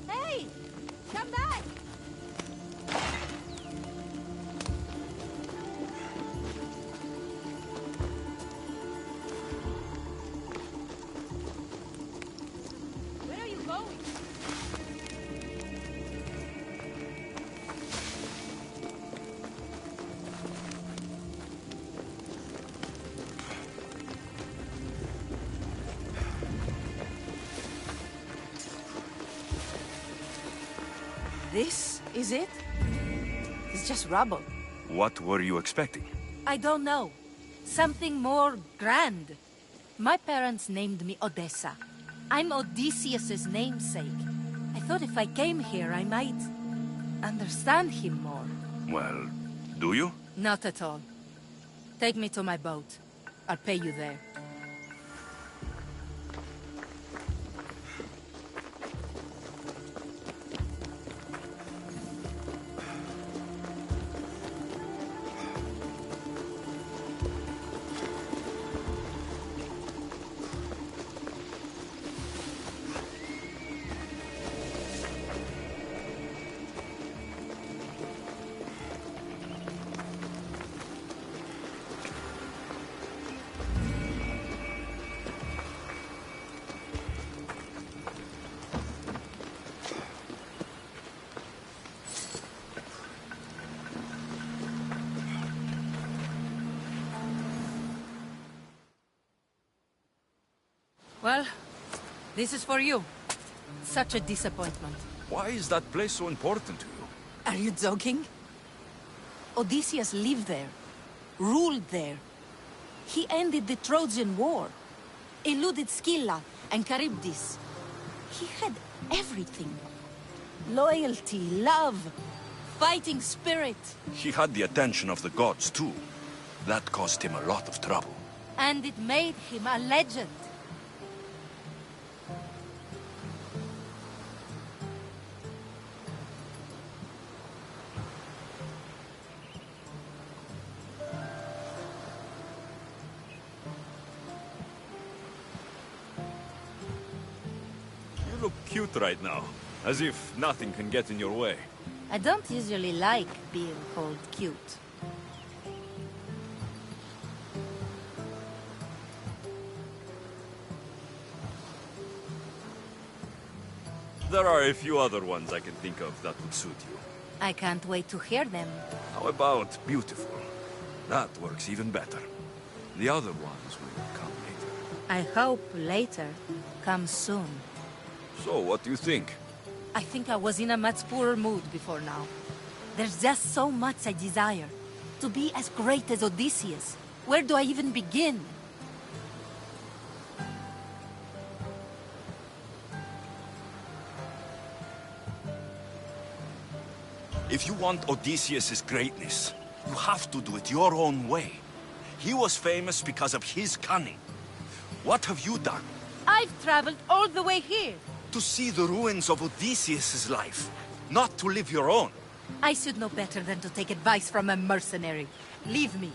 Hey! Come back! Where are you going? This is it? It's just rubble. What were you expecting? I don't know. Something more grand. My parents named me Odessa. I'm Odysseus's namesake. I thought if I came here, I might understand him more. Well, do you? Not at all. Take me to my boat. I'll pay you there. Well, this is for you. Such a disappointment. Why is that place so important to you? Are you joking? Odysseus lived there, ruled there. He ended the Trojan War, eluded Scylla and Charybdis. He had everything. Loyalty, love, fighting spirit. He had the attention of the gods, too. That caused him a lot of trouble. And it made him a legend. You look cute right now, as if nothing can get in your way. I don't usually like being called cute. There are a few other ones I can think of that would suit you. I can't wait to hear them. How about beautiful? That works even better. The other ones will come later. I hope later comes soon. So, what do you think? I think I was in a much poorer mood before now. There's just so much I desire. To be as great as Odysseus. Where do I even begin? If you want Odysseus' greatness, you have to do it your own way. He was famous because of his cunning. What have you done? I've traveled all the way here. To see the ruins of Odysseus' life, not to live your own. I should know better than to take advice from a mercenary. Leave me.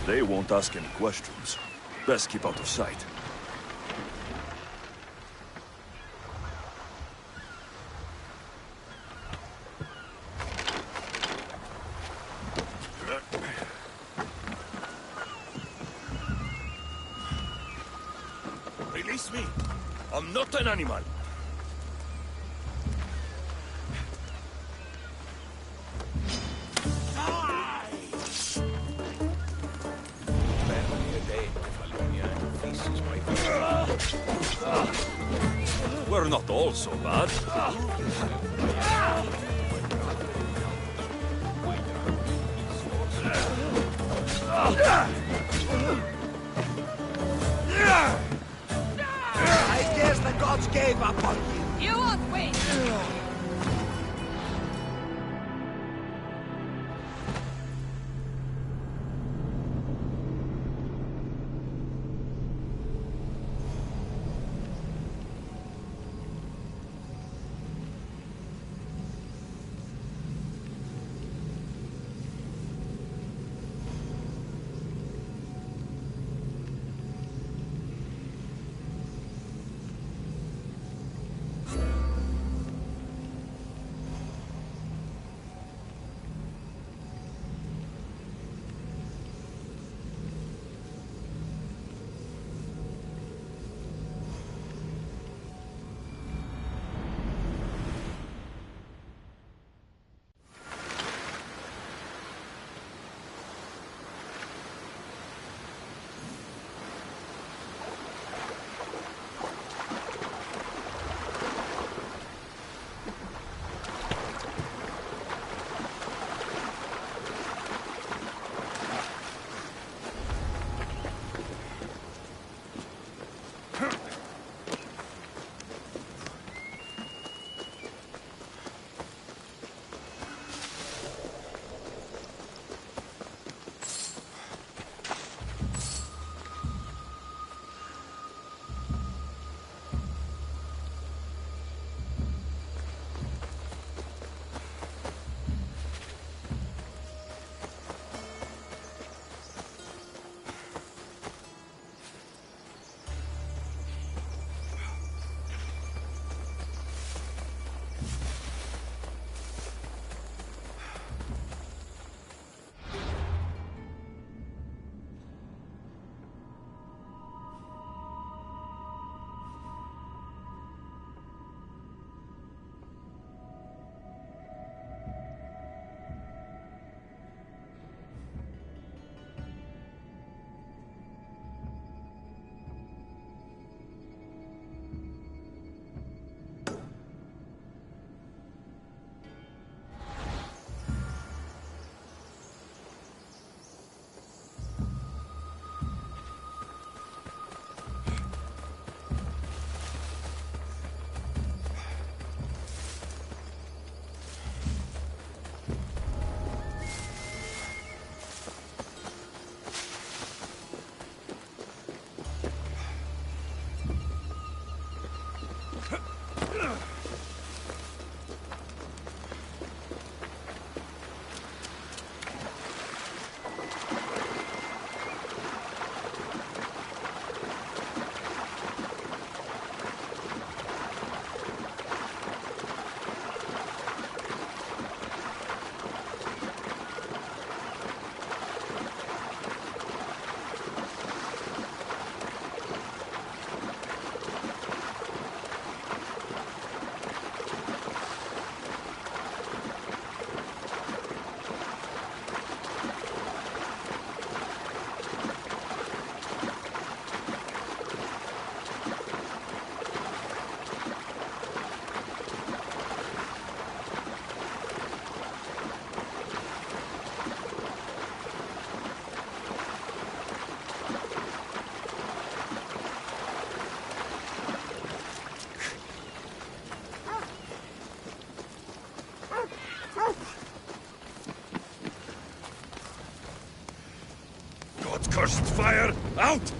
They won't ask any questions. Best keep out of sight. Release me! I'm not an animal! We're not all so bad. gave up on you. You won't win! Cursed fire, out!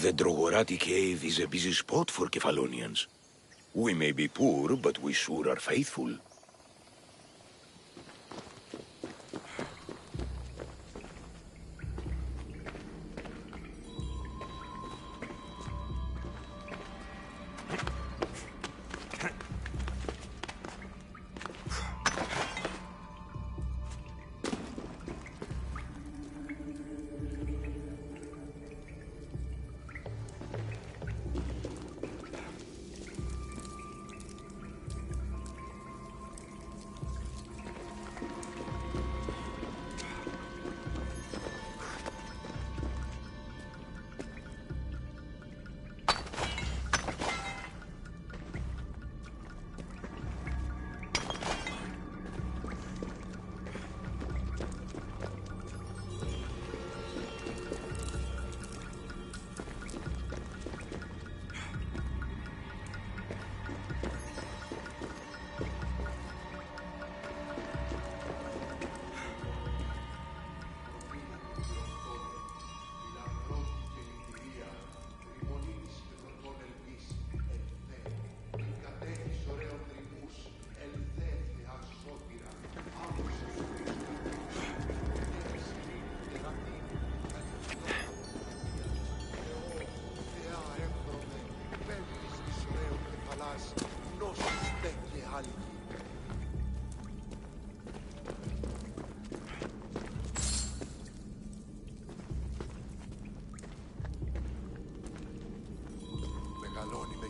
The Drogorati cave is a busy spot for Kefalonians. We may be poor, but we sure are faithful.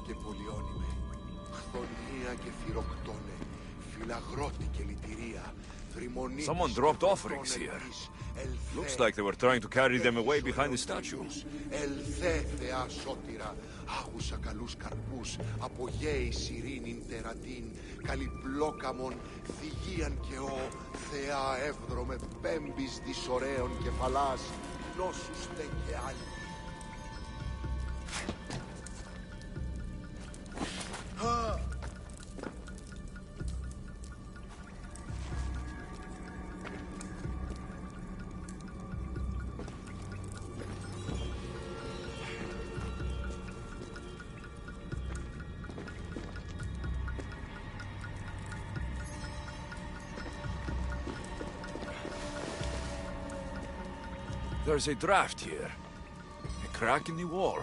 και πολιόνιμε, χθονία και θυροκτώνε, φυλαγρώτη και λυτηρία, θρημονίτης. Someone dropped offerings here. Looks like they were trying to carry them away behind the statue. Ελθέ, Θεά σώτηρα, άγουσα καλούς καρπούς, απογέης ειρήνην τερατήν, καλυπλόκαμον, θυγίαν και ο, Θεά εύδρομε, πέμπης της ωραίων κεφαλάς, νόσους δε και άλλοι. There's a draft here. A crack in the wall.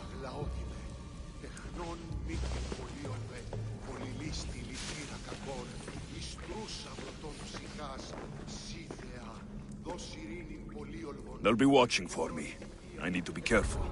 Αγλαότιμε, τεχνών μήκη πολίονβε, πολυλίστη λυτήρα κακόν, ιστρούσα βροτών ψυχάς, σύ Θεά, δώσ' ειρήνην πολίολβον. They'll be watching for me. I need to be careful.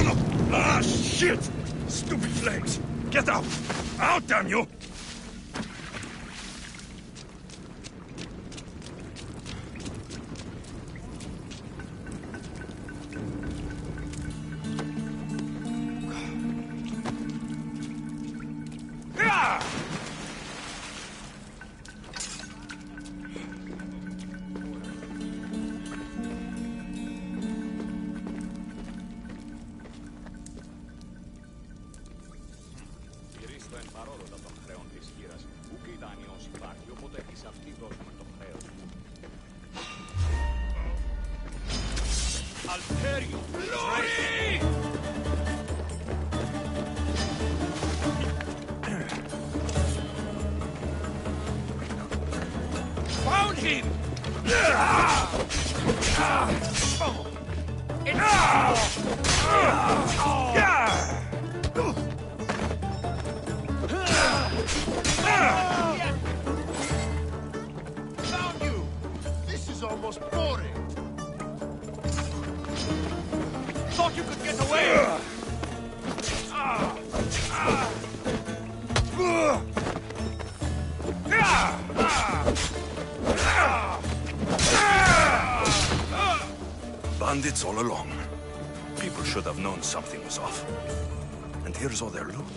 No! Ah, shit! Stupid flames! Get out! Out, damn you! Found him! Found you! This is almost boring! Thought you could get away! Bandits all along. People should have known something was off. And here's all their loot.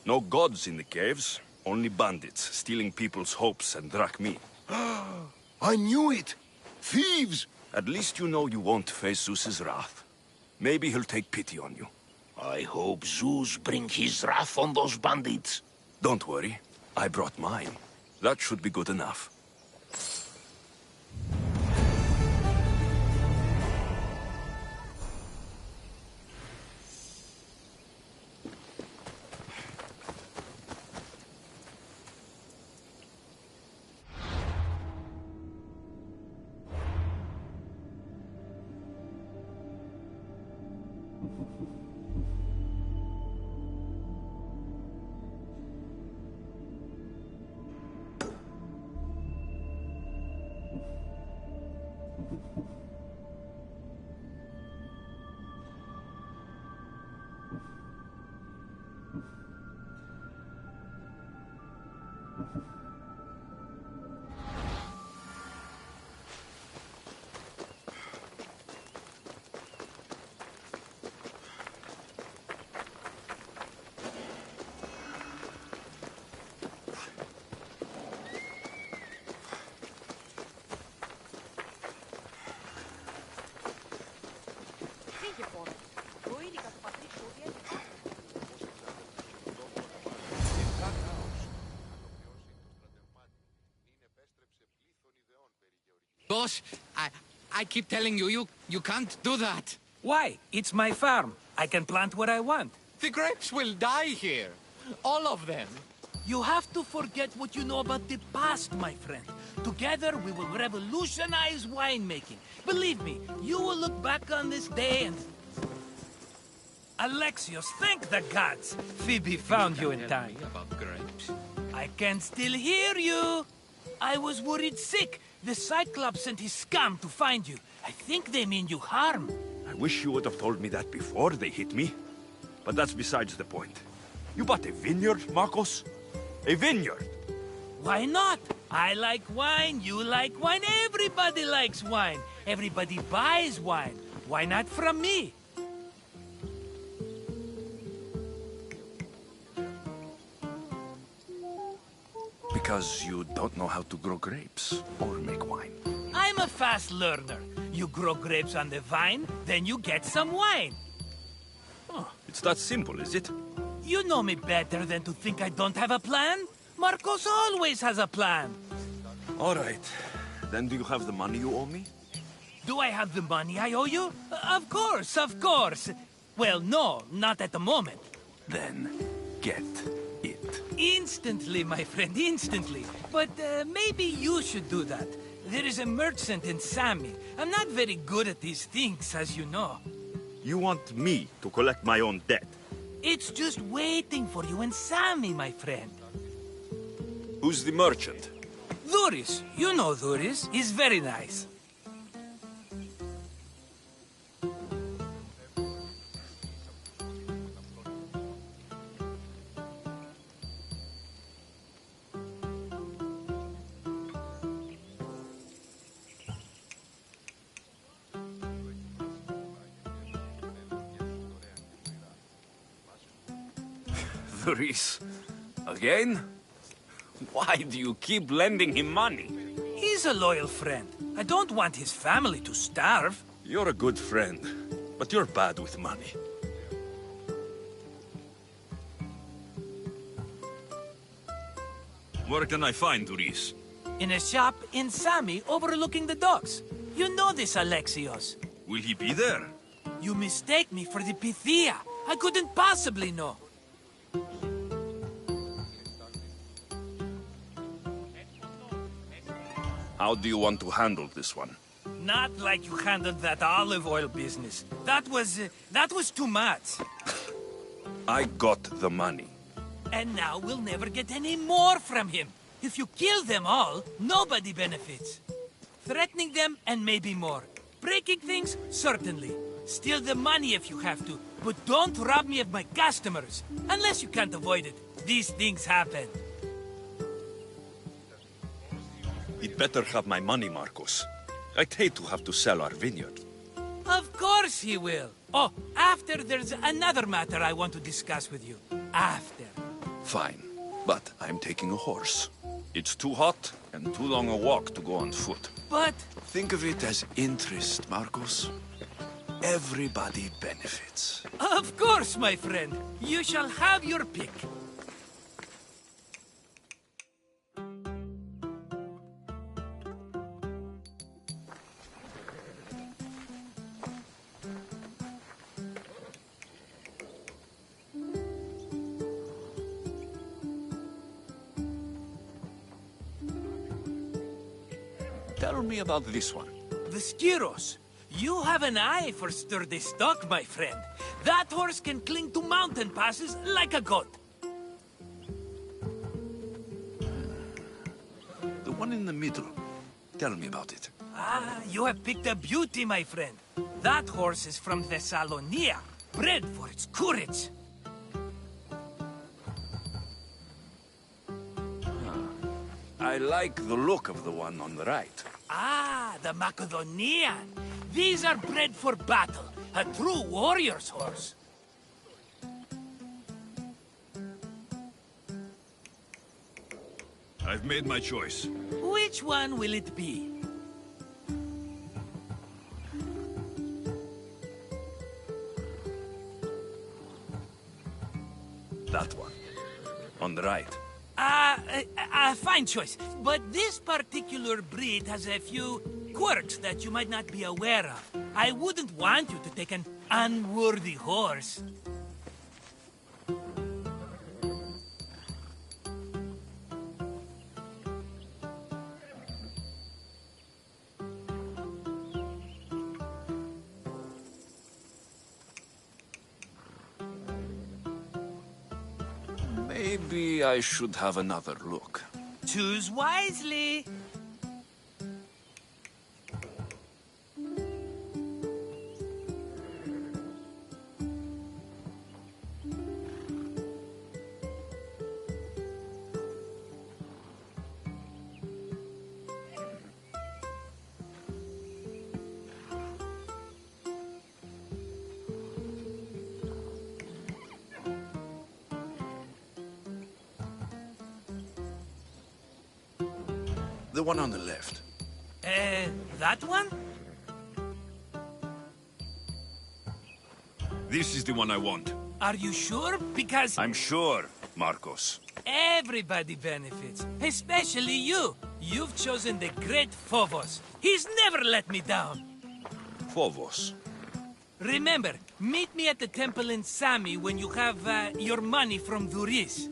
No gods in the caves, only bandits stealing people's hopes and drachmi. I knew it! Thieves! At least you know you won't face Zeus's wrath. Maybe he'll take pity on you. I hope Zeus bring his wrath on those bandits. Don't worry, I brought mine. That should be good enough. Boss, I keep telling you, you can't do that. Why? It's my farm. I can plant what I want. The grapes will die here. All of them. You have to forget what you know about the past, my friend. Together, we will revolutionize winemaking. Believe me, you will look back on this day and... Alexios, thank the gods! Phoebe found you in time. About grapes. I can still hear you! I was worried sick. The Cyclops sent his scum to find you. I think they mean you harm. I wish you would have told me that before they hit me. But that's besides the point. You bought a vineyard, Marcos? A vineyard? Why not? I like wine, you like wine, everybody likes wine. Everybody buys wine. Why not from me? Because you don't know how to grow grapes or make wine. I'm a fast learner. You grow grapes on the vine, then you get some wine. Oh, it's that simple, is it? You know me better than to think I don't have a plan. Marcos always has a plan. All right. Then do you have the money you owe me? Do I have the money I owe you? Of course, of course. Well, no, not at the moment. Then get it. Instantly, my friend, instantly. But maybe you should do that. There is a merchant in Sami. I'm not very good at these things, as you know. You want me to collect my own debt? It's just waiting for you in Sami, my friend. Who's the merchant? Dhuris. You know Dhuris. He's very nice. Dhuris. Again? Why do you keep lending him money? He's a loyal friend. I don't want his family to starve. You're a good friend, but you're bad with money. Where can I find Dhuris? In a shop in Sami overlooking the docks. You know this, Alexios. Will he be there? You mistake me for the Pythia. I couldn't possibly know. How do you want to handle this one? Not like you handled that olive oil business. That was too much. I got the money. And now we'll never get any more from him. If you kill them all, nobody benefits. Threatening them, and maybe more. Breaking things, certainly. Steal the money if you have to, but don't rob me of my customers. Unless you can't avoid it. These things happen. He'd better have my money, Marcos. I'd hate to have to sell our vineyard. Of course he will. Oh, after there's another matter I want to discuss with you. After. Fine, but I'm taking a horse. It's too hot and too long a walk to go on foot. But... Think of it as interest, Marcos. Everybody benefits. Of course, my friend. You shall have your pick. Tell me about this one. The Skiros. You have an eye for sturdy stock, my friend. That horse can cling to mountain passes like a goat. The one in the middle. Tell me about it. Ah, you have picked a beauty, my friend. That horse is from Thessalonia, bred for its courage. I like the look of the one on the right. Ah, the Macedonian. These are bred for battle. A true warrior's horse. I've made my choice. Which one will it be? That one. On the right. Fine choice. But this particular breed has a few quirks that you might not be aware of. I wouldn't want you to take an unworthy horse. Maybe I should have another look. Choose wisely. The one on the left. That one? This is the one I want. Are you sure? Because... I'm sure, Marcos. everybody benefits, especially you. You've chosen the great Phobos. He's never let me down. Phobos. Remember, meet me at the temple in Sami when you have your money from Duris.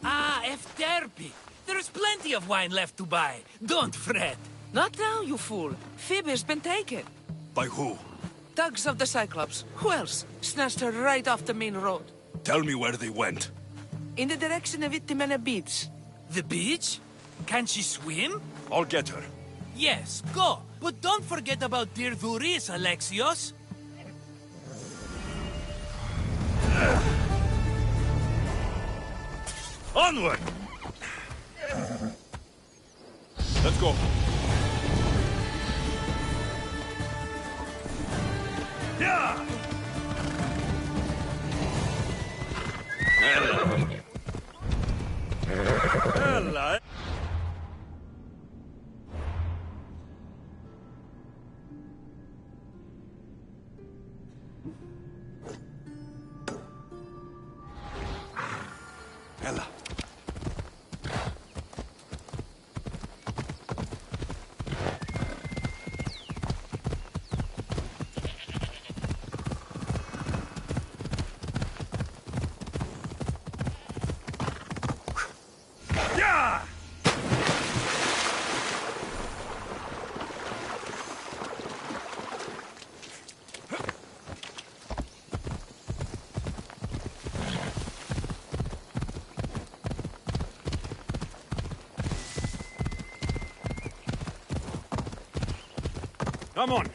Ah, Efterpi. There's plenty of wine left to buy. Don't fret. Not now, you fool. Phoebe's been taken. By who? Thugs of the Cyclops. Who else? Snatched her right off the main road. Tell me where they went. In the direction of Itimena Beach. The beach? Can she swim? I'll get her. Yes, go. But don't forget about dear Duris, Alexios. Onward! Let's go. Yeah! Ella. Ella. Ella. Come on.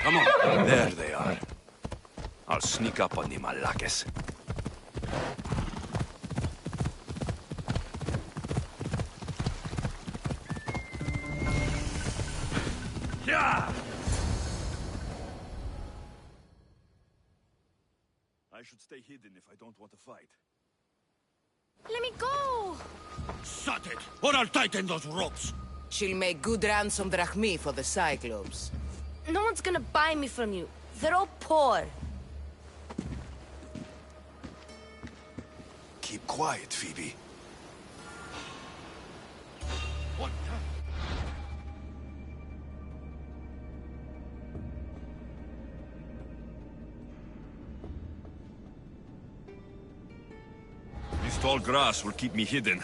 Come on. There they are. I'll sneak up on the Malakes. Yeah! I should stay hidden if I don't want to fight. Shut it, or I'll tighten those ropes. She'll make good ransom drachmi for the Cyclops. No one's gonna buy me from you. They're all poor. Keep quiet, Phoebe. What? This tall grass will keep me hidden.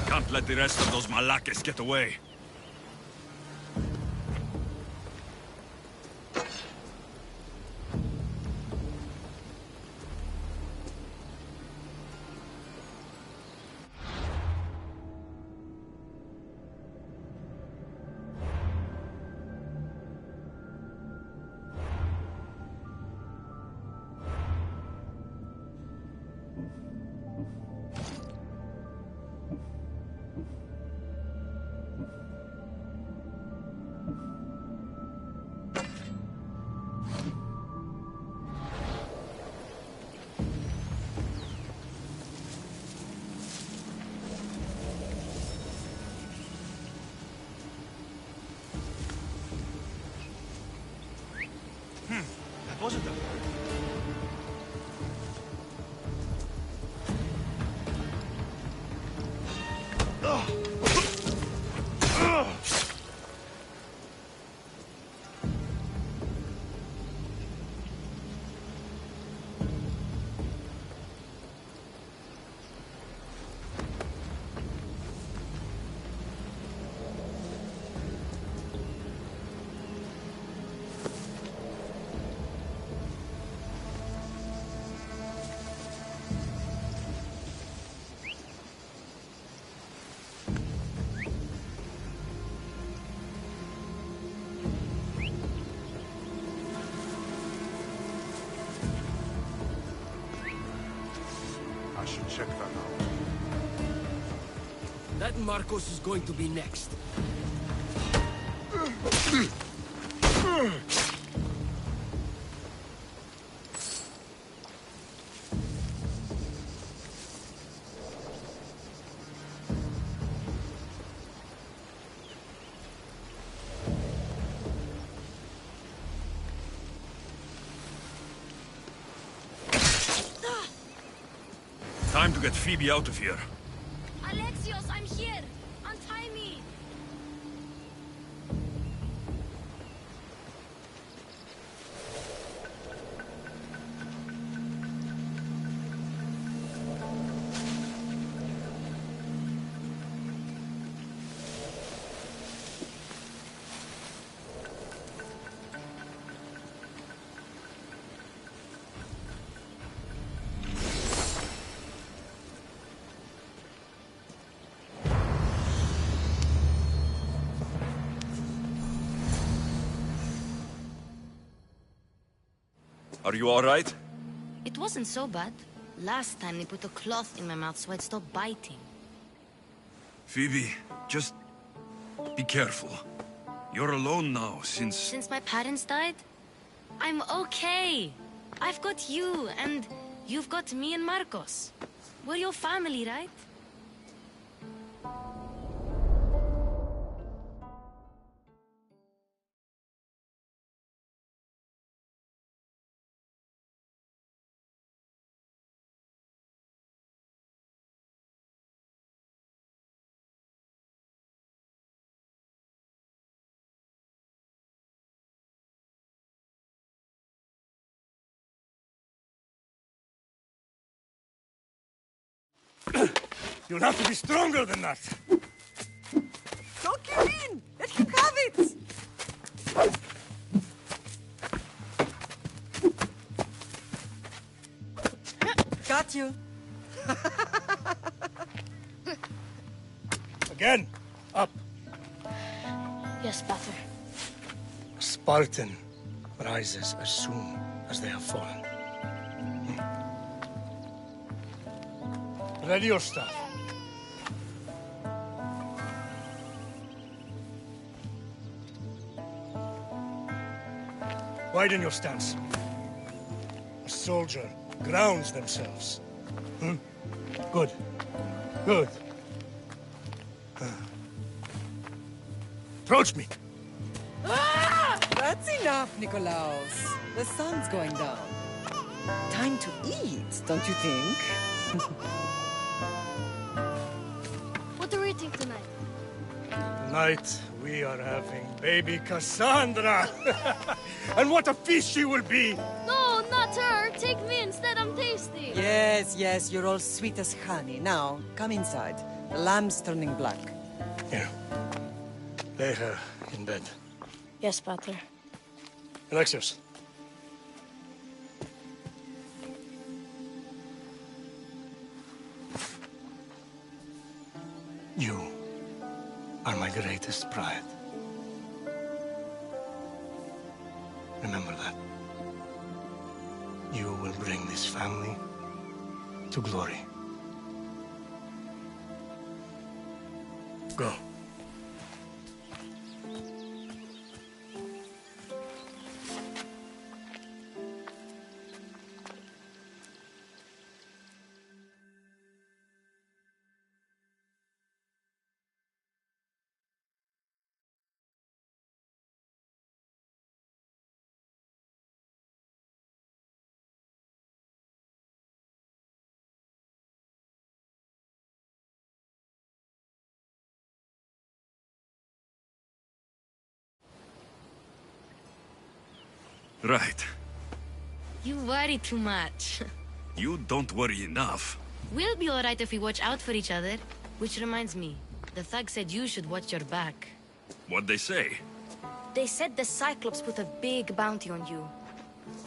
Can't let the rest of those Malakes get away. That wasn't them. I should check that out. That Marcos is going to be next. Time to get Phoebe out of here. Alexios, I'm here! Untie me! Are you all right? It wasn't so bad. Last time they put a cloth in my mouth so I'd stop biting. Phoebe, just be careful. You're alone now since... Since my parents died? I'm okay. I've got you, and you've got me and Marcos. We're your family, right? You'll have to be stronger than that. Don't give in! Let him have it! Got you. Again, up. Yes, Father. A Spartan rises as soon as they have fallen. Ready your stuff. Widen your stance. A soldier grounds themselves. Hmm? Good. Good. Approach me. Ah! That's enough, Nikolaos. The sun's going down. Time to eat, don't you think? What are we eating tonight? Tonight, we are having baby Cassandra. And what a feast she will be! No, not her. Take me instead. I'm tasty. Yes, yes, you're all sweet as honey. Now, come inside. The lamb's turning black. Here. Lay her in bed. Yes, Pater. Alexios. You are my greatest pride. Remember that. You will bring this family to glory. Go. Right. You worry too much. You don't worry enough. We'll be alright if we watch out for each other. Which reminds me, the thug said you should watch your back. What'd they say? They said the Cyclops put a big bounty on you.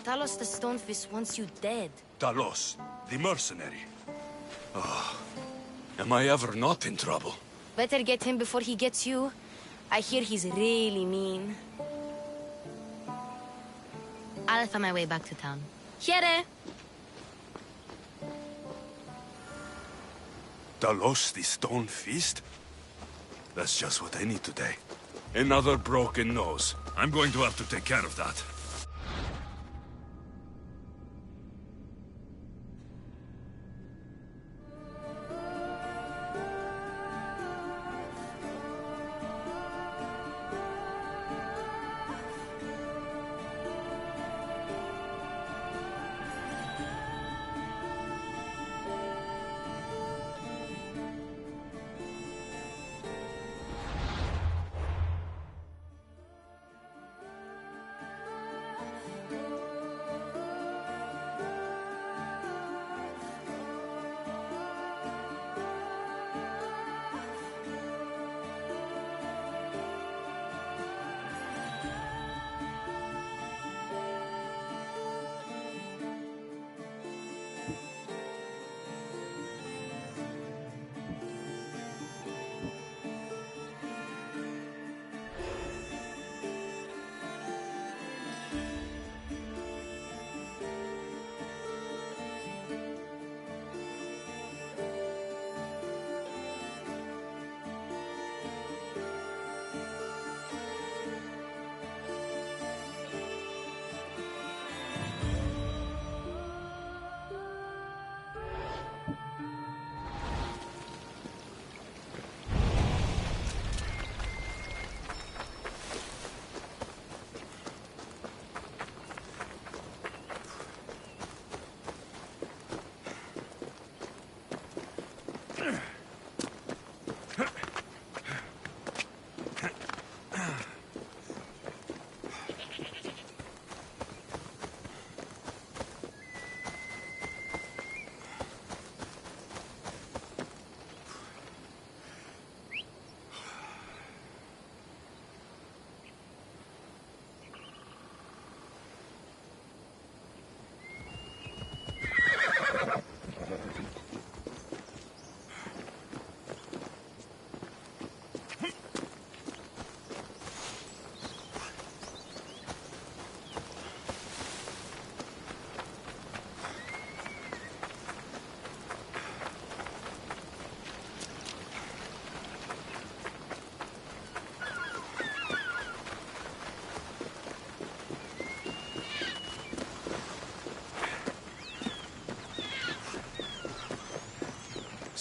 Talos the Stonefist wants you dead. Talos, the mercenary. Oh, am I ever not in trouble? Better get him before he gets you. I hear he's really mean. I'll find my way back to town. Here! Talos, the Stone Fist? That's just what I need today. Another broken nose. I'm going to have to take care of that.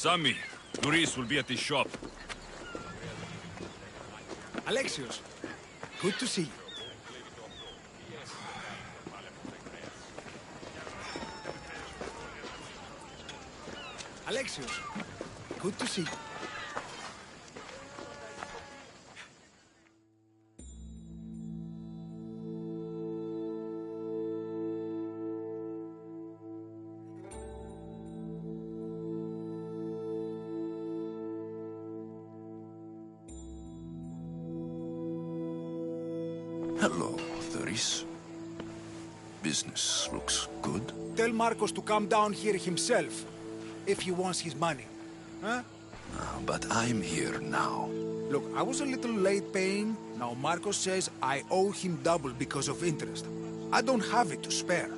Sammy, Doris will be at the shop. Alexios, good to see you. Alexios, good to see you. Hello, Doris. Business looks good. Tell Marcos to come down here himself, if he wants his money. Huh? But I'm here now. Look, I was a little late paying. Now Marcos says I owe him double because of interest. I don't have it to spare.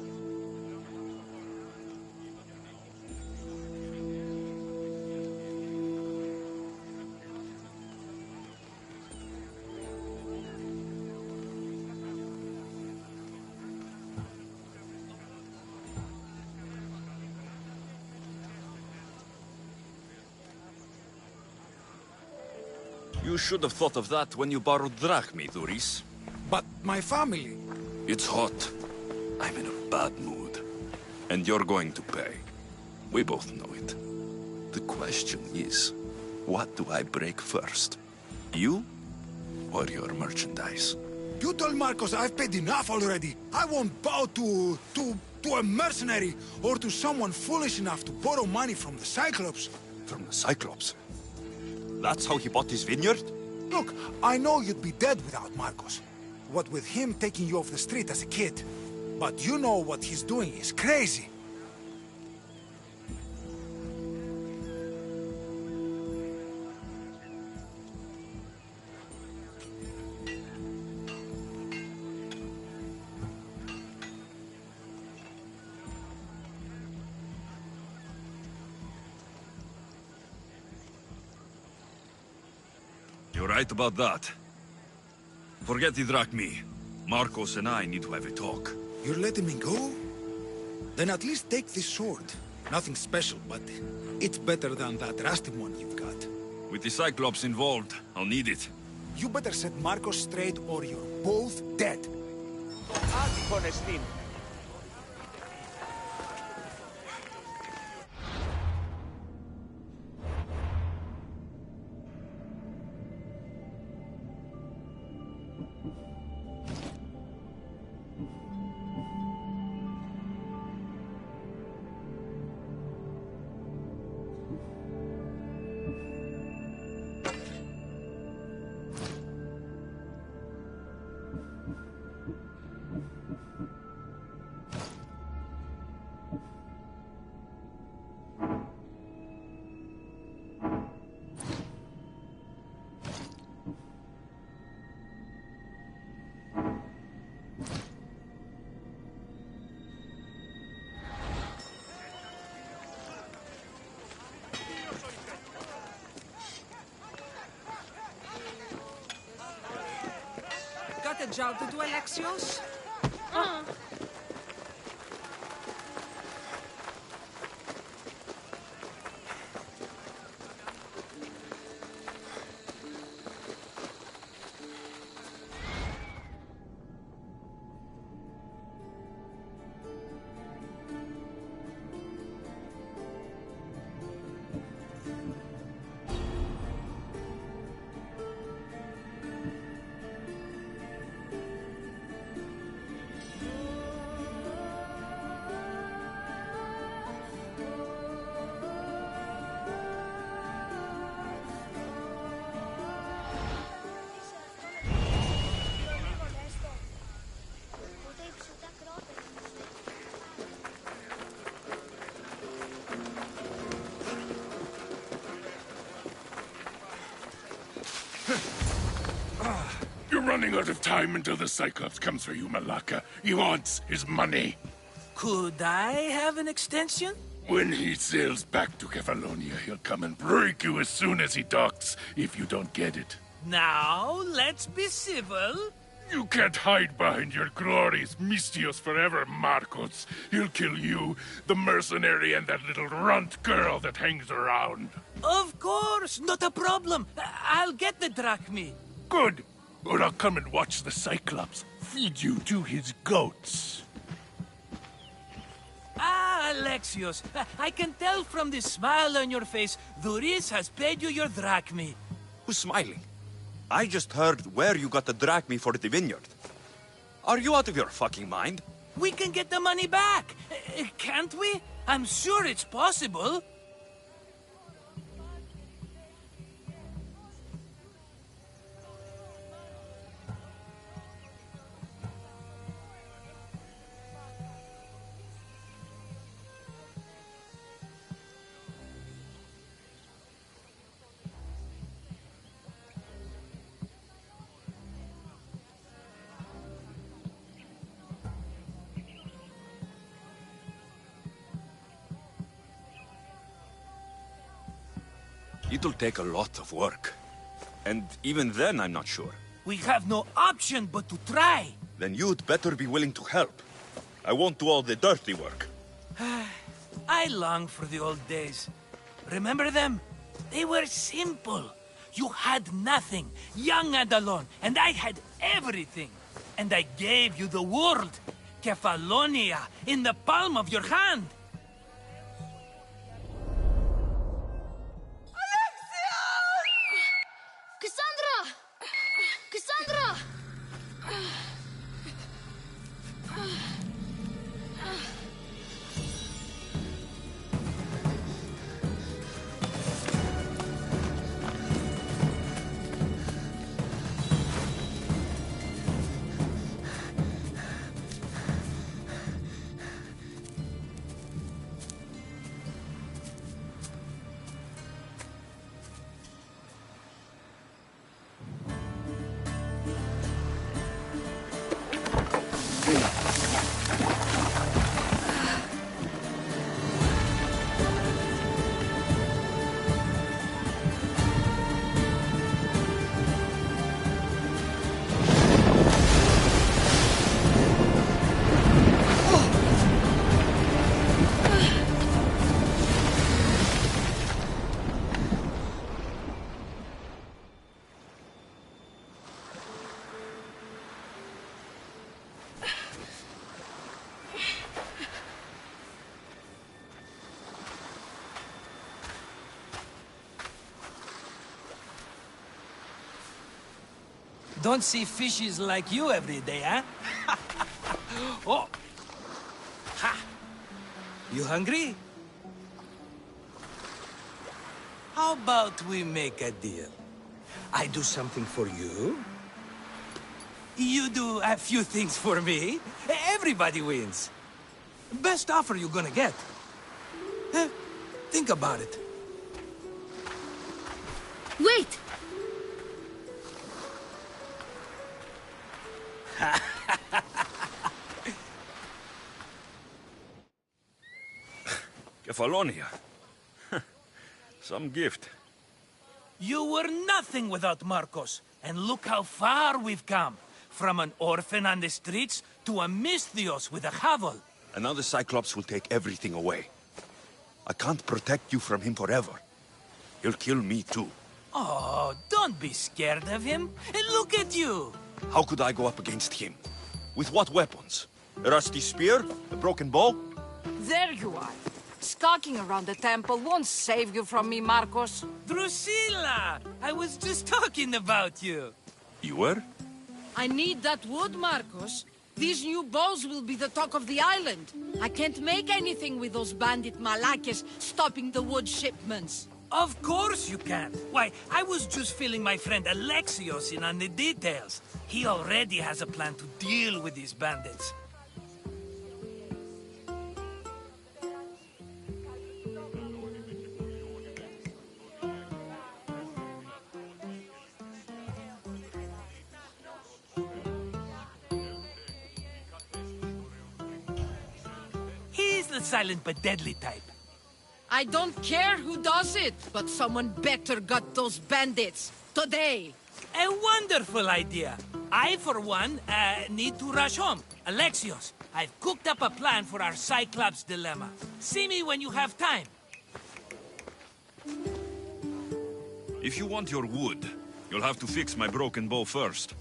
You should have thought of that when you borrowed drachmi, Doris. But my family... It's hot. I'm in a bad mood. And you're going to pay. We both know it. The question is, what do I break first? You or your merchandise? You told Marcos I've paid enough already. I won't bow to a mercenary or to someone foolish enough to borrow money from the Cyclops. From the Cyclops? That's how he bought his vineyard? Look, I know you'd be dead without Marcos. What with him taking you off the street as a kid. But you know what he's doing is crazy. You're right about that. Forget the drachmi. Marcos and I need to have a talk. You're letting me go? Then at least take this sword. Nothing special, but it's better than that rusty one you've got. With the Cyclops involved, I'll need it. You better set Marcos straight or you're both dead. Got a job to do, Alexios? You're running out of time until the Cyclops comes for you, Malaka. He wants his money. Could I have an extension? When he sails back to Kefalonia, he'll come and break you as soon as he docks, if you don't get it. Now, let's be civil. You can't hide behind your glories, Mistios forever, Marcos. He'll kill you, the mercenary, and that little runt girl that hangs around. Of course, not a problem. I'll get the drachmi. Good. Or I'll come and watch the Cyclops feed you to his goats. Ah, Alexios, I can tell from the smile on your face, Duris has paid you your drachmi. Who's smiling? I just heard where you got the drachmi for the vineyard. Are you out of your fucking mind? We can get the money back, can't we? I'm sure it's possible. It'll take a lot of work. And even then, I'm not sure. We have no option but to try. Then you'd better be willing to help. I won't do all the dirty work. I long for the old days. Remember them? They were simple. You had nothing, young and alone, and I had everything. And I gave you the world, Kefalonia, in the palm of your hand. Don't see fishes like you every day, huh? Oh! Ha! You hungry? How about we make a deal? I do something for you. You do a few things for me. Everybody wins. Best offer you're gonna get. Think about it. Wait! Kefalonia. Some gift. You were nothing without Marcos, and look how far we've come. From an orphan on the streets to a Misthios with a hovel. And now the Cyclops will take everything away. I can't protect you from him forever. He'll kill me too. Oh, don't be scared of him. Look at you. How could I go up against him? With what weapons? A rusty spear? A broken bow? There you are. Skulking around the temple won't save you from me, Marcos. Drusilla! I was just talking about you. You were? I need that wood, Marcos. These new bows will be the talk of the island. I can't make anything with those bandit malakes stopping the wood shipments. Of course you can. Why, I was just filling my friend Alexios in on the details. He already has a plan to deal with these bandits. He's the silent but deadly type. I don't care who does it, but someone better got those bandits. Today. A wonderful idea. I, for one, need to rush home. Alexios, I've cooked up a plan for our Cyclops dilemma. See me when you have time. If you want your wood, you'll have to fix my broken bow first.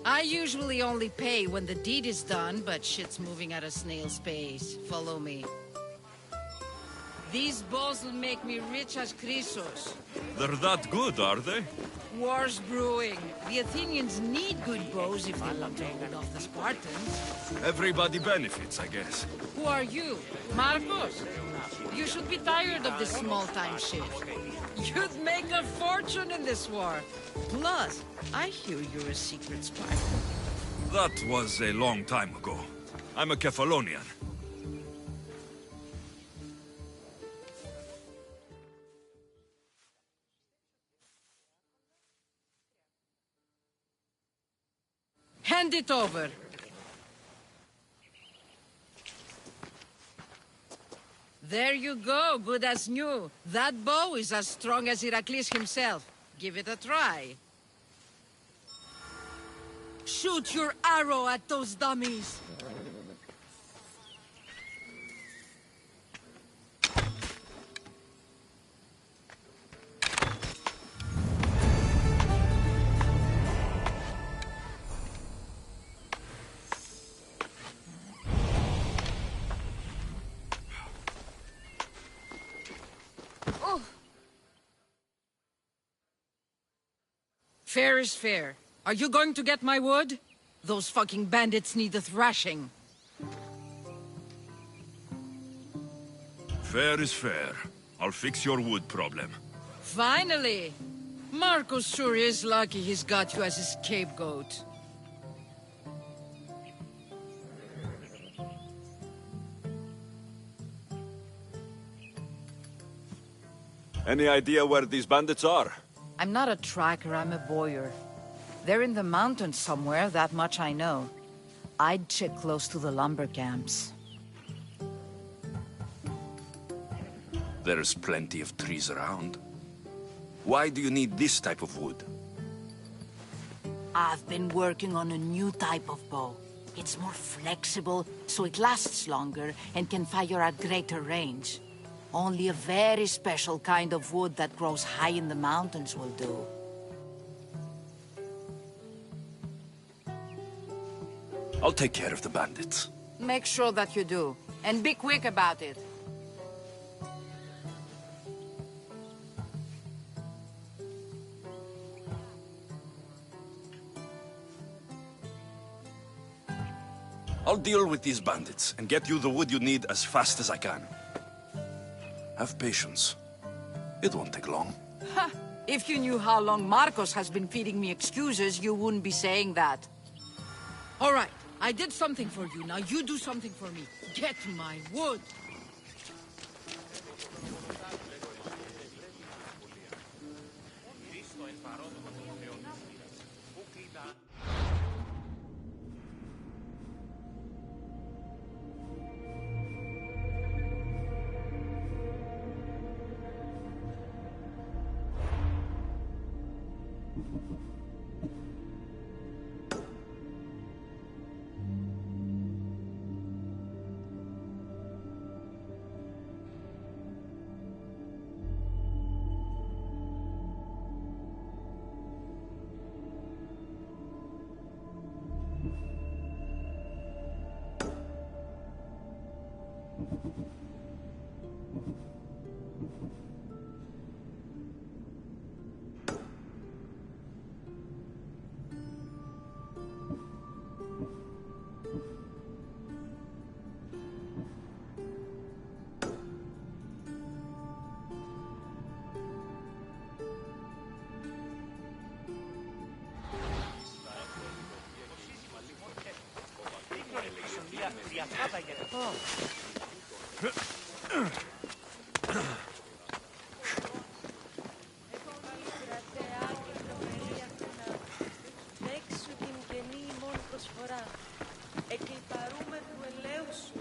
I usually only pay when the deed is done, but shit's moving at a snail's pace. Follow me. These bows will make me rich as Chrysos. They're that good, are they? War's brewing. The Athenians need good bows if they want to hold off the Spartans. Everybody benefits, I guess. Who are you? Marcos? You should be tired of this small-time shit. You'd make a fortune in this war. Plus, I hear you're a secret spy. That was a long time ago. I'm a Kephalonian. Hand it over. There you go, good as new. That bow is as strong as Heracles himself. Give it a try. Shoot your arrow at those dummies. Fair is fair. Are you going to get my wood? Those fucking bandits need a thrashing. Fair is fair. I'll fix your wood problem. Finally! Marcos sure is lucky he's got you as his scapegoat. Any idea where these bandits are? I'm not a tracker, I'm a boyer. They're in the mountains somewhere, that much I know. I'd check close to the lumber camps. There's plenty of trees around. Why do you need this type of wood? I've been working on a new type of bow. It's more flexible, so it lasts longer and can fire at greater range. Only a very special kind of wood that grows high in the mountains will do. I'll take care of the bandits. Make sure that you do. And be quick about it. I'll deal with these bandits and get you the wood you need as fast as I can. Have patience. It won't take long. Ha! If you knew how long Marcos has been feeding me excuses, you wouldn't be saying that. All right, I did something for you. Now you do something for me. Get my wood. Μέξου την καινή ημών προσφορά. Εκλιπαρούμε του ελέου σου.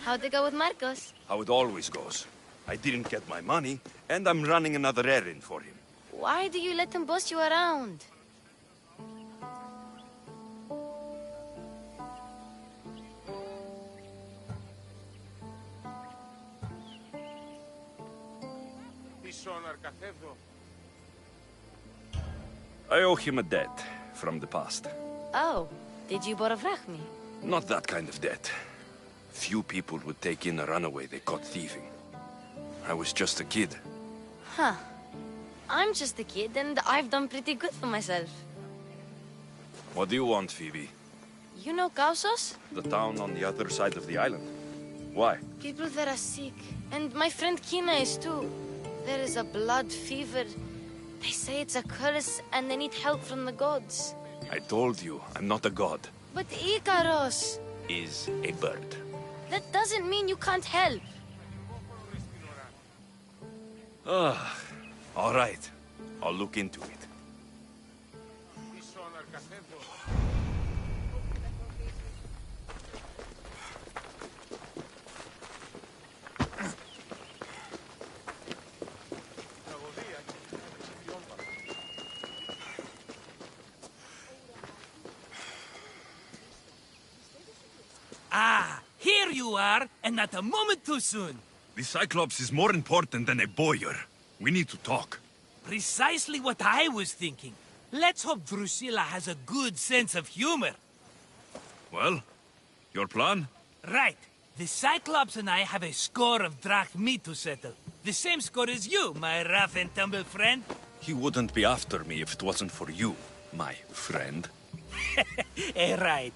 How'd it go with Marcos? How it always goes. I didn't get my money, and I'm running another errand for him. Why do you let him boss you around? I owe him a debt from the past. Oh, did you borrow me? Not that kind of debt. Few people would take in a runaway they caught thieving. I was just a kid. Huh. I'm just a kid, and I've done pretty good for myself. What do you want, Phoebe? You know Kausos? The town on the other side of the island. Why? People there are sick, and my friend Kina is too. There is a blood fever. They say it's a curse, and they need help from the gods. I told you, I'm not a god. But Ikaros Is a bird. that doesn't mean you can't help. All right. I'll look into it. Ah, here you are, and not a moment too soon. The Cyclops is more important than a boyar. We need to talk. Precisely what I was thinking. Let's hope Drusilla has a good sense of humor. Well, your plan? Right. The Cyclops and I have a score of drachmi to settle. The same score as you, my rough and tumble friend. He wouldn't be after me if it wasn't for you, my friend. Right.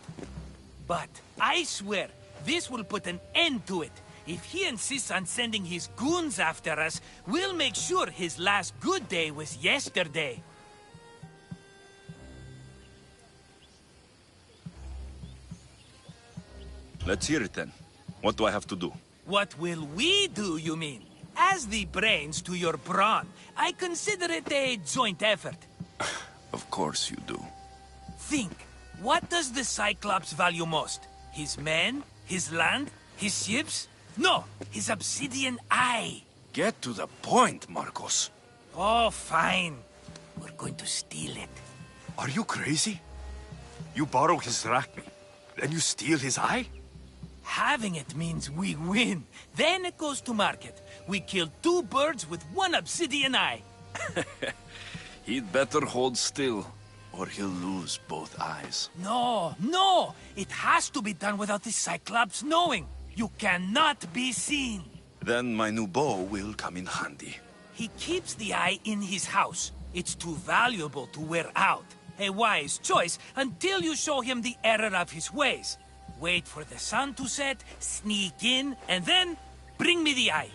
But I swear, this will put an end to it. If he insists on sending his goons after us, we'll make sure his last good day was yesterday. Let's hear it then. What do I have to do? What will we do, you mean? As the brains to your brawn, I consider it a joint effort. Of course you do. Think, what does the Cyclops value most? His men? His land? His ships? No, his obsidian eye. Get to the point, Marcos. Oh, fine. We're going to steal it. Are you crazy? You borrow his drachmi, then you steal his eye? Having it means we win. Then it goes to market. We kill 2 birds with 1 obsidian eye. He'd better hold still, or he'll lose both eyes. No! It has to be done without the Cyclops knowing. You cannot be seen. Then my new bow will come in handy. He keeps the eye in his house. It's too valuable to wear out. A wise choice until you show him the error of his ways. Wait for the sun to set, sneak in, and then bring me the eye.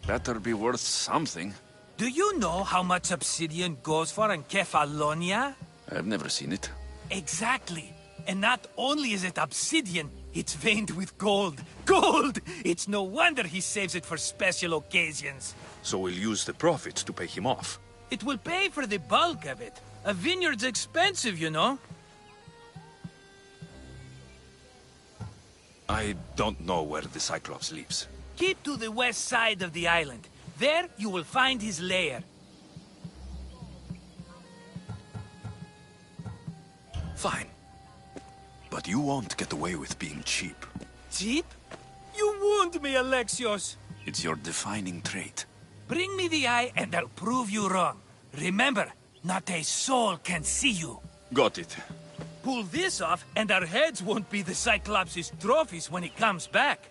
Better be worth something. Do you know how much obsidian goes for in Kefalonia? I've never seen it. Exactly. And not only is it obsidian, it's veined with gold. Gold! It's no wonder he saves it for special occasions. So we'll use the profits to pay him off. It will pay for the bulk of it. A vineyard's expensive, you know. I don't know where the Cyclops lives. Keep to the west side of the island. There you will find his lair. Fine. But you won't get away with being cheap. Cheap? You wound me, Alexios. It's your defining trait. Bring me the eye and I'll prove you wrong. Remember, not a soul can see you. Got it. Pull this off and our heads won't be the Cyclops' trophies when he comes back.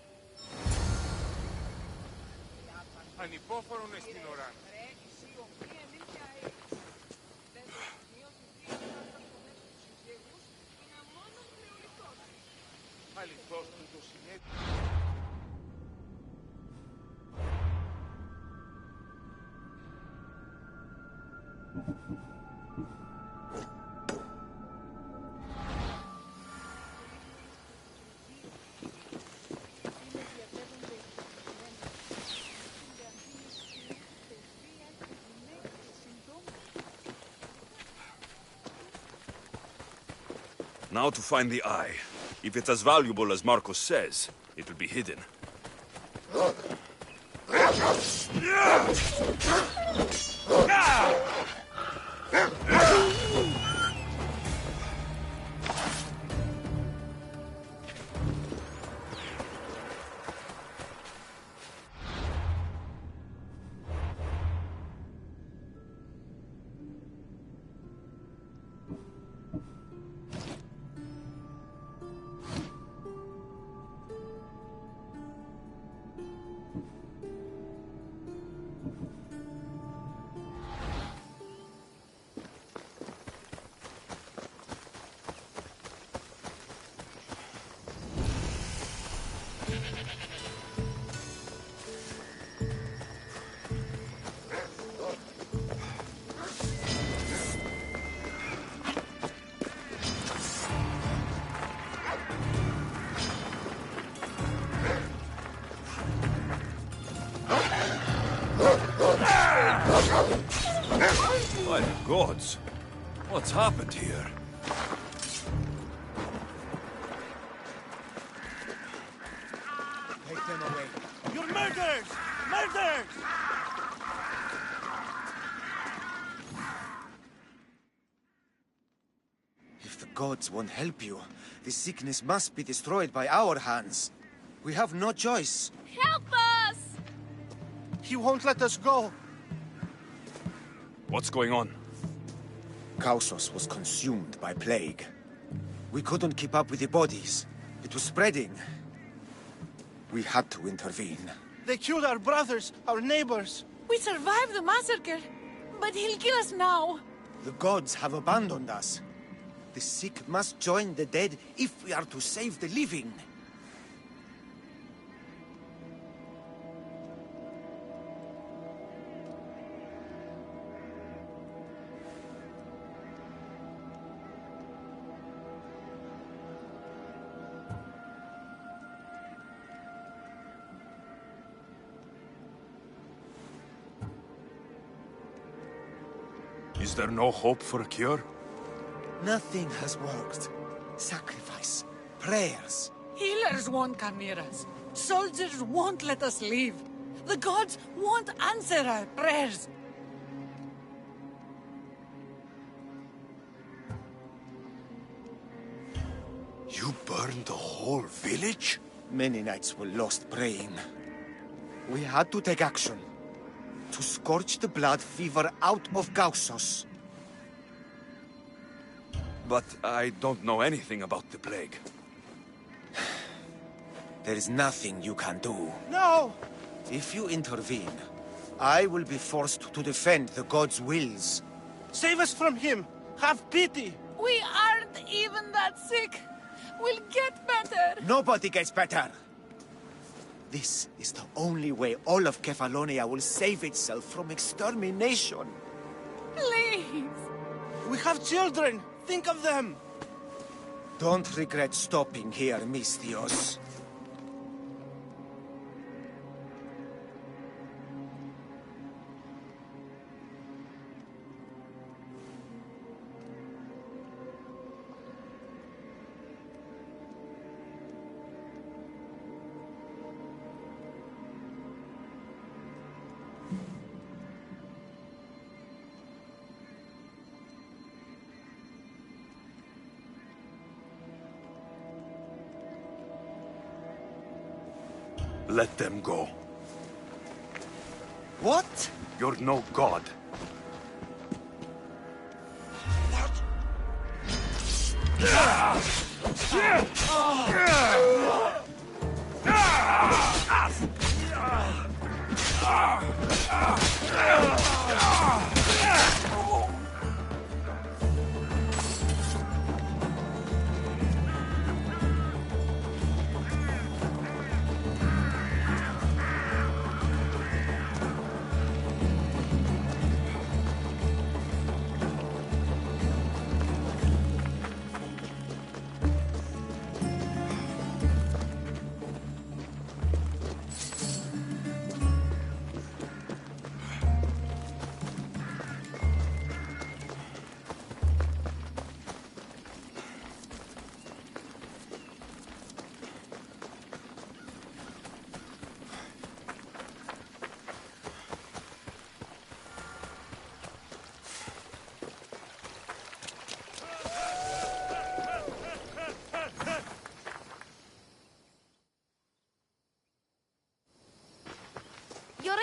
Now to find the eye. If it's as valuable as Marcos says, it will be hidden. My gods! What's happened here? Take them away. You're murderers! Murderers! If the gods won't help you, this sickness must be destroyed by our hands. We have no choice. Help us! He won't let us go. What's going on? Kausos was consumed by plague. We couldn't keep up with the bodies. It was spreading. We had to intervene. They killed our brothers, our neighbors. We survived the massacre, but he'll kill us now. The gods have abandoned us. The sick must join the dead if we are to save the living. Is there no hope for a cure? Nothing has worked. Sacrifice, prayers. Healers won't come near us. Soldiers won't let us leave. The gods won't answer our prayers. You burned the whole village? Many nights were lost praying. We had to take action. To scorch the blood fever out of Kausos. But I don't know anything about the plague. There is nothing you can do. No! If you intervene, I will be forced to defend the gods' wills. Save us from him! Have pity! We aren't even that sick. We'll get better. Nobody gets better. This is the only way all of Kefalonia will save itself from extermination. Please. We have children. Think of them. Don't regret stopping here, Mistios. Let them go. What? You're no god.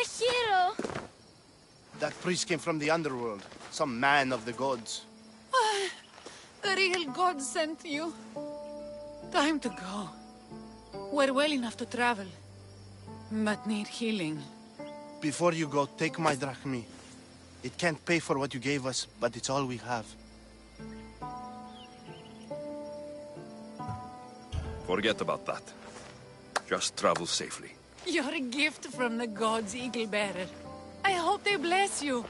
My hero! That priest came from the underworld. Some man of the gods. The real God sent you. Time to go. We're well enough to travel, but need healing. Before you go, take my drachmi. It can't pay for what you gave us, but it's all we have. Forget about that. Just travel safely. You're a gift from the gods, Eagle Bearer. I hope they bless you.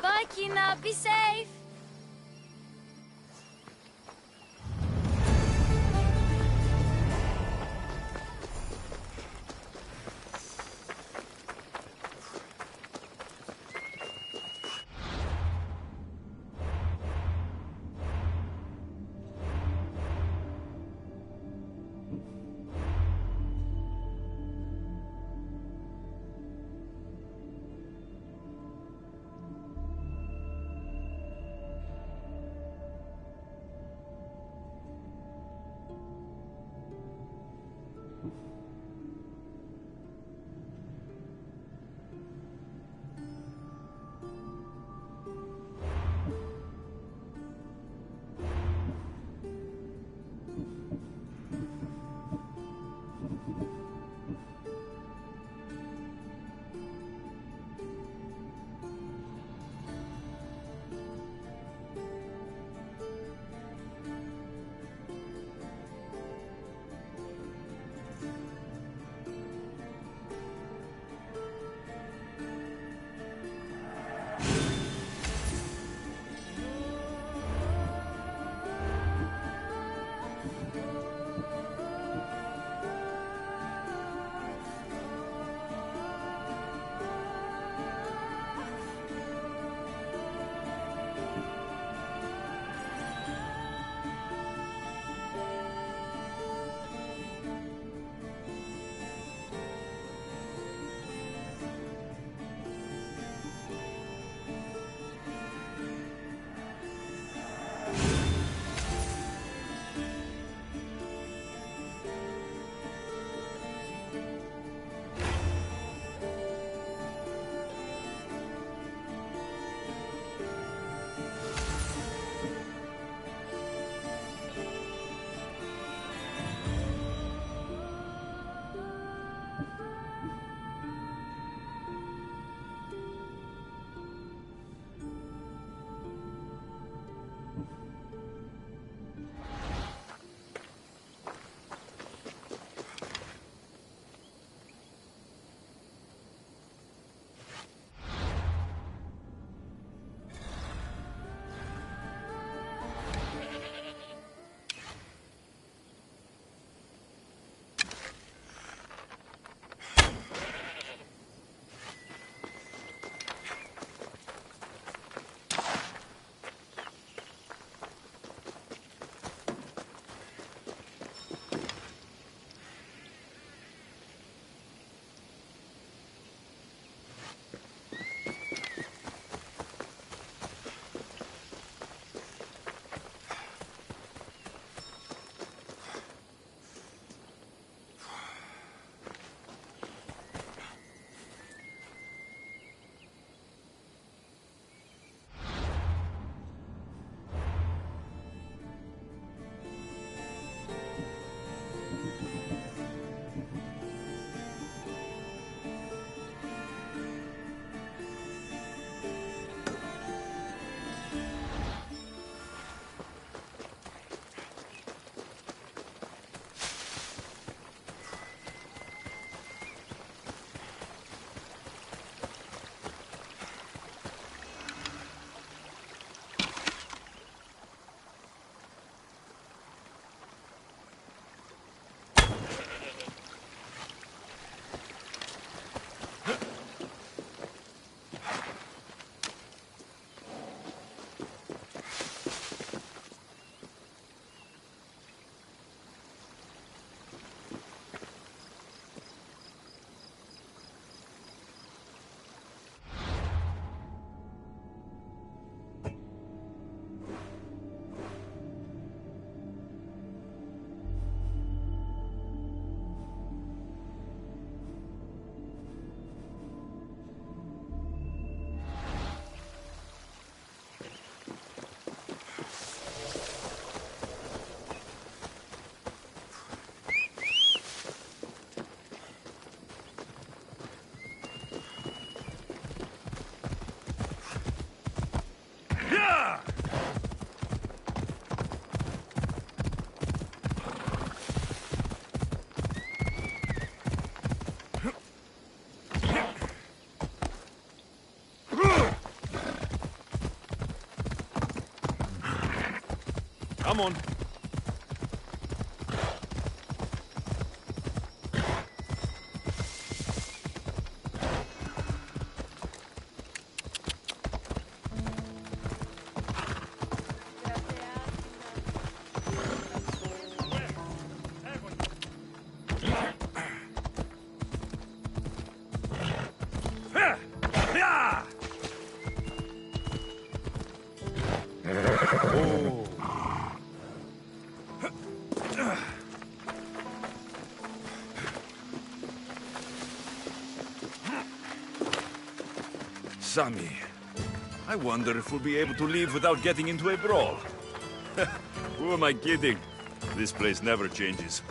Bye, Kina. Be safe! Come on. Sammy, I wonder if we'll be able to leave without getting into a brawl. Who am I kidding? This place never changes.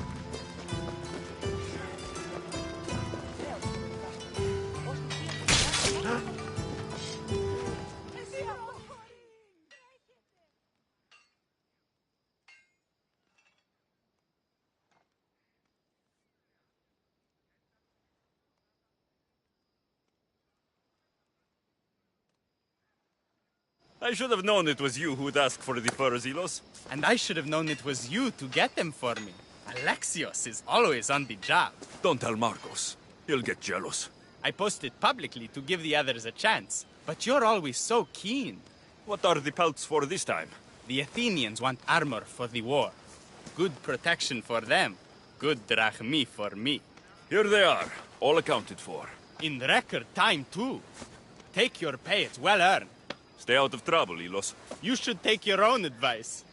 I should have known it was you who'd ask for the furs, Ilos. And I should have known it was you to get them for me. Alexios is always on the job. Don't tell Marcos. He'll get jealous. I posted publicly to give the others a chance, but you're always so keen. What are the pelts for this time? The Athenians want armor for the war. Good protection for them. Good drachmi for me. Here they are, all accounted for. In record time, too. Take your pay, it's well earned. Stay out of trouble, Ilos. You should take your own advice.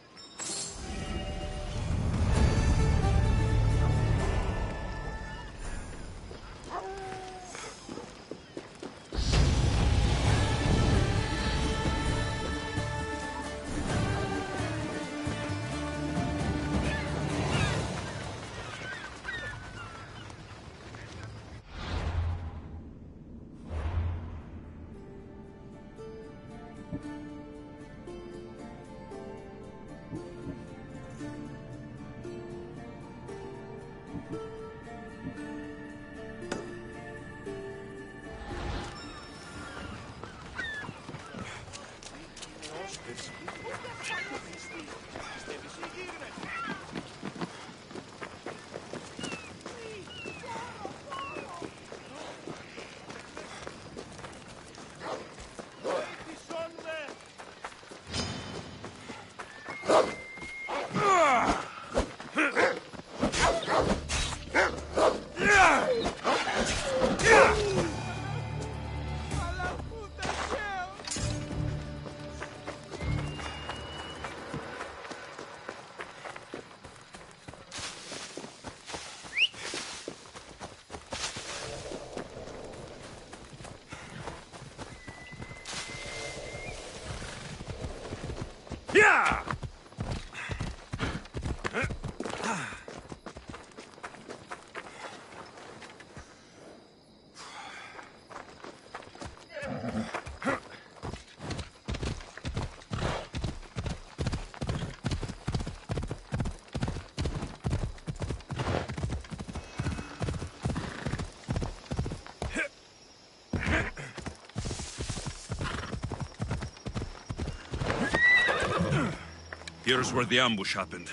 Here's where the ambush happened.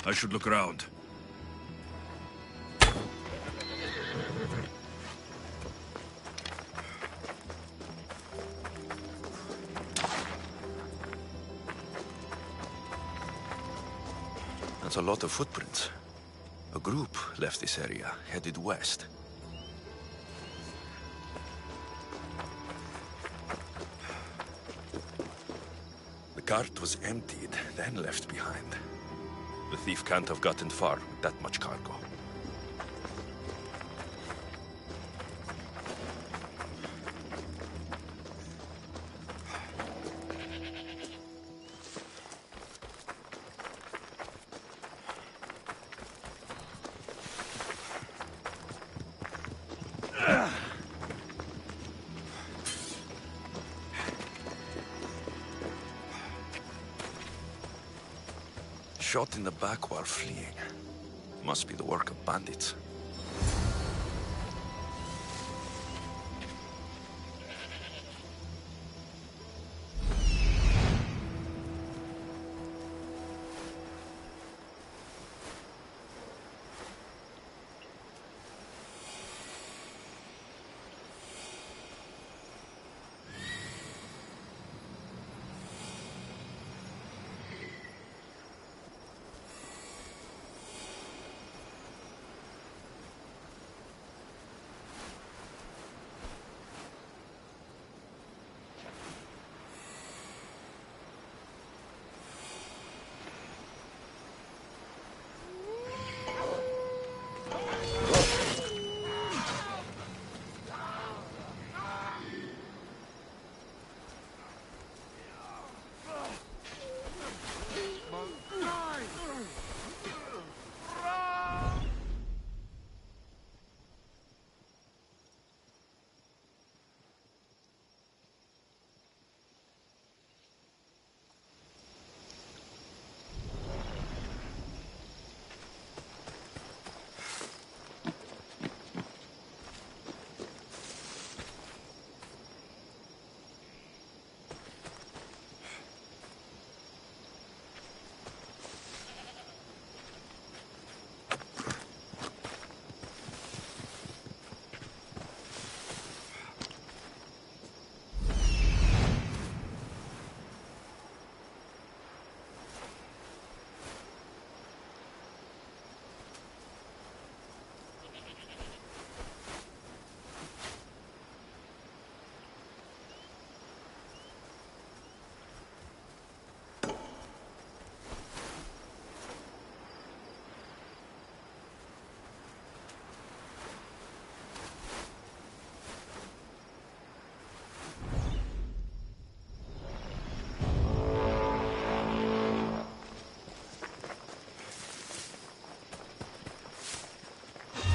I should look around. That's a lot of footprints. A group left this area, headed west. The cart was emptied, then left behind. The thief can't have gotten far with that much cargo. Shot in the back while fleeing. Must be the work of bandits.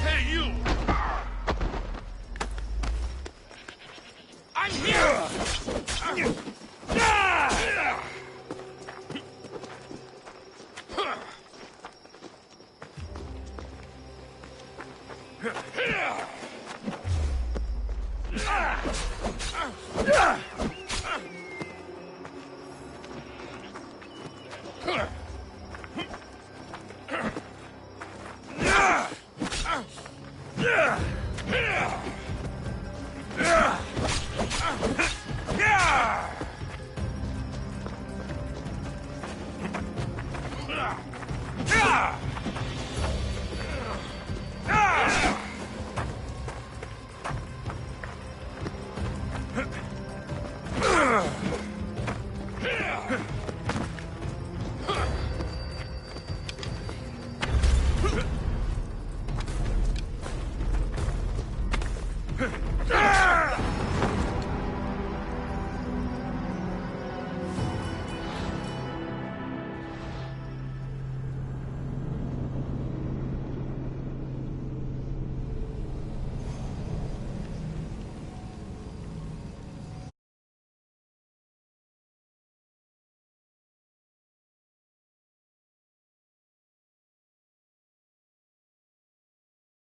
Hey, you! I'm here!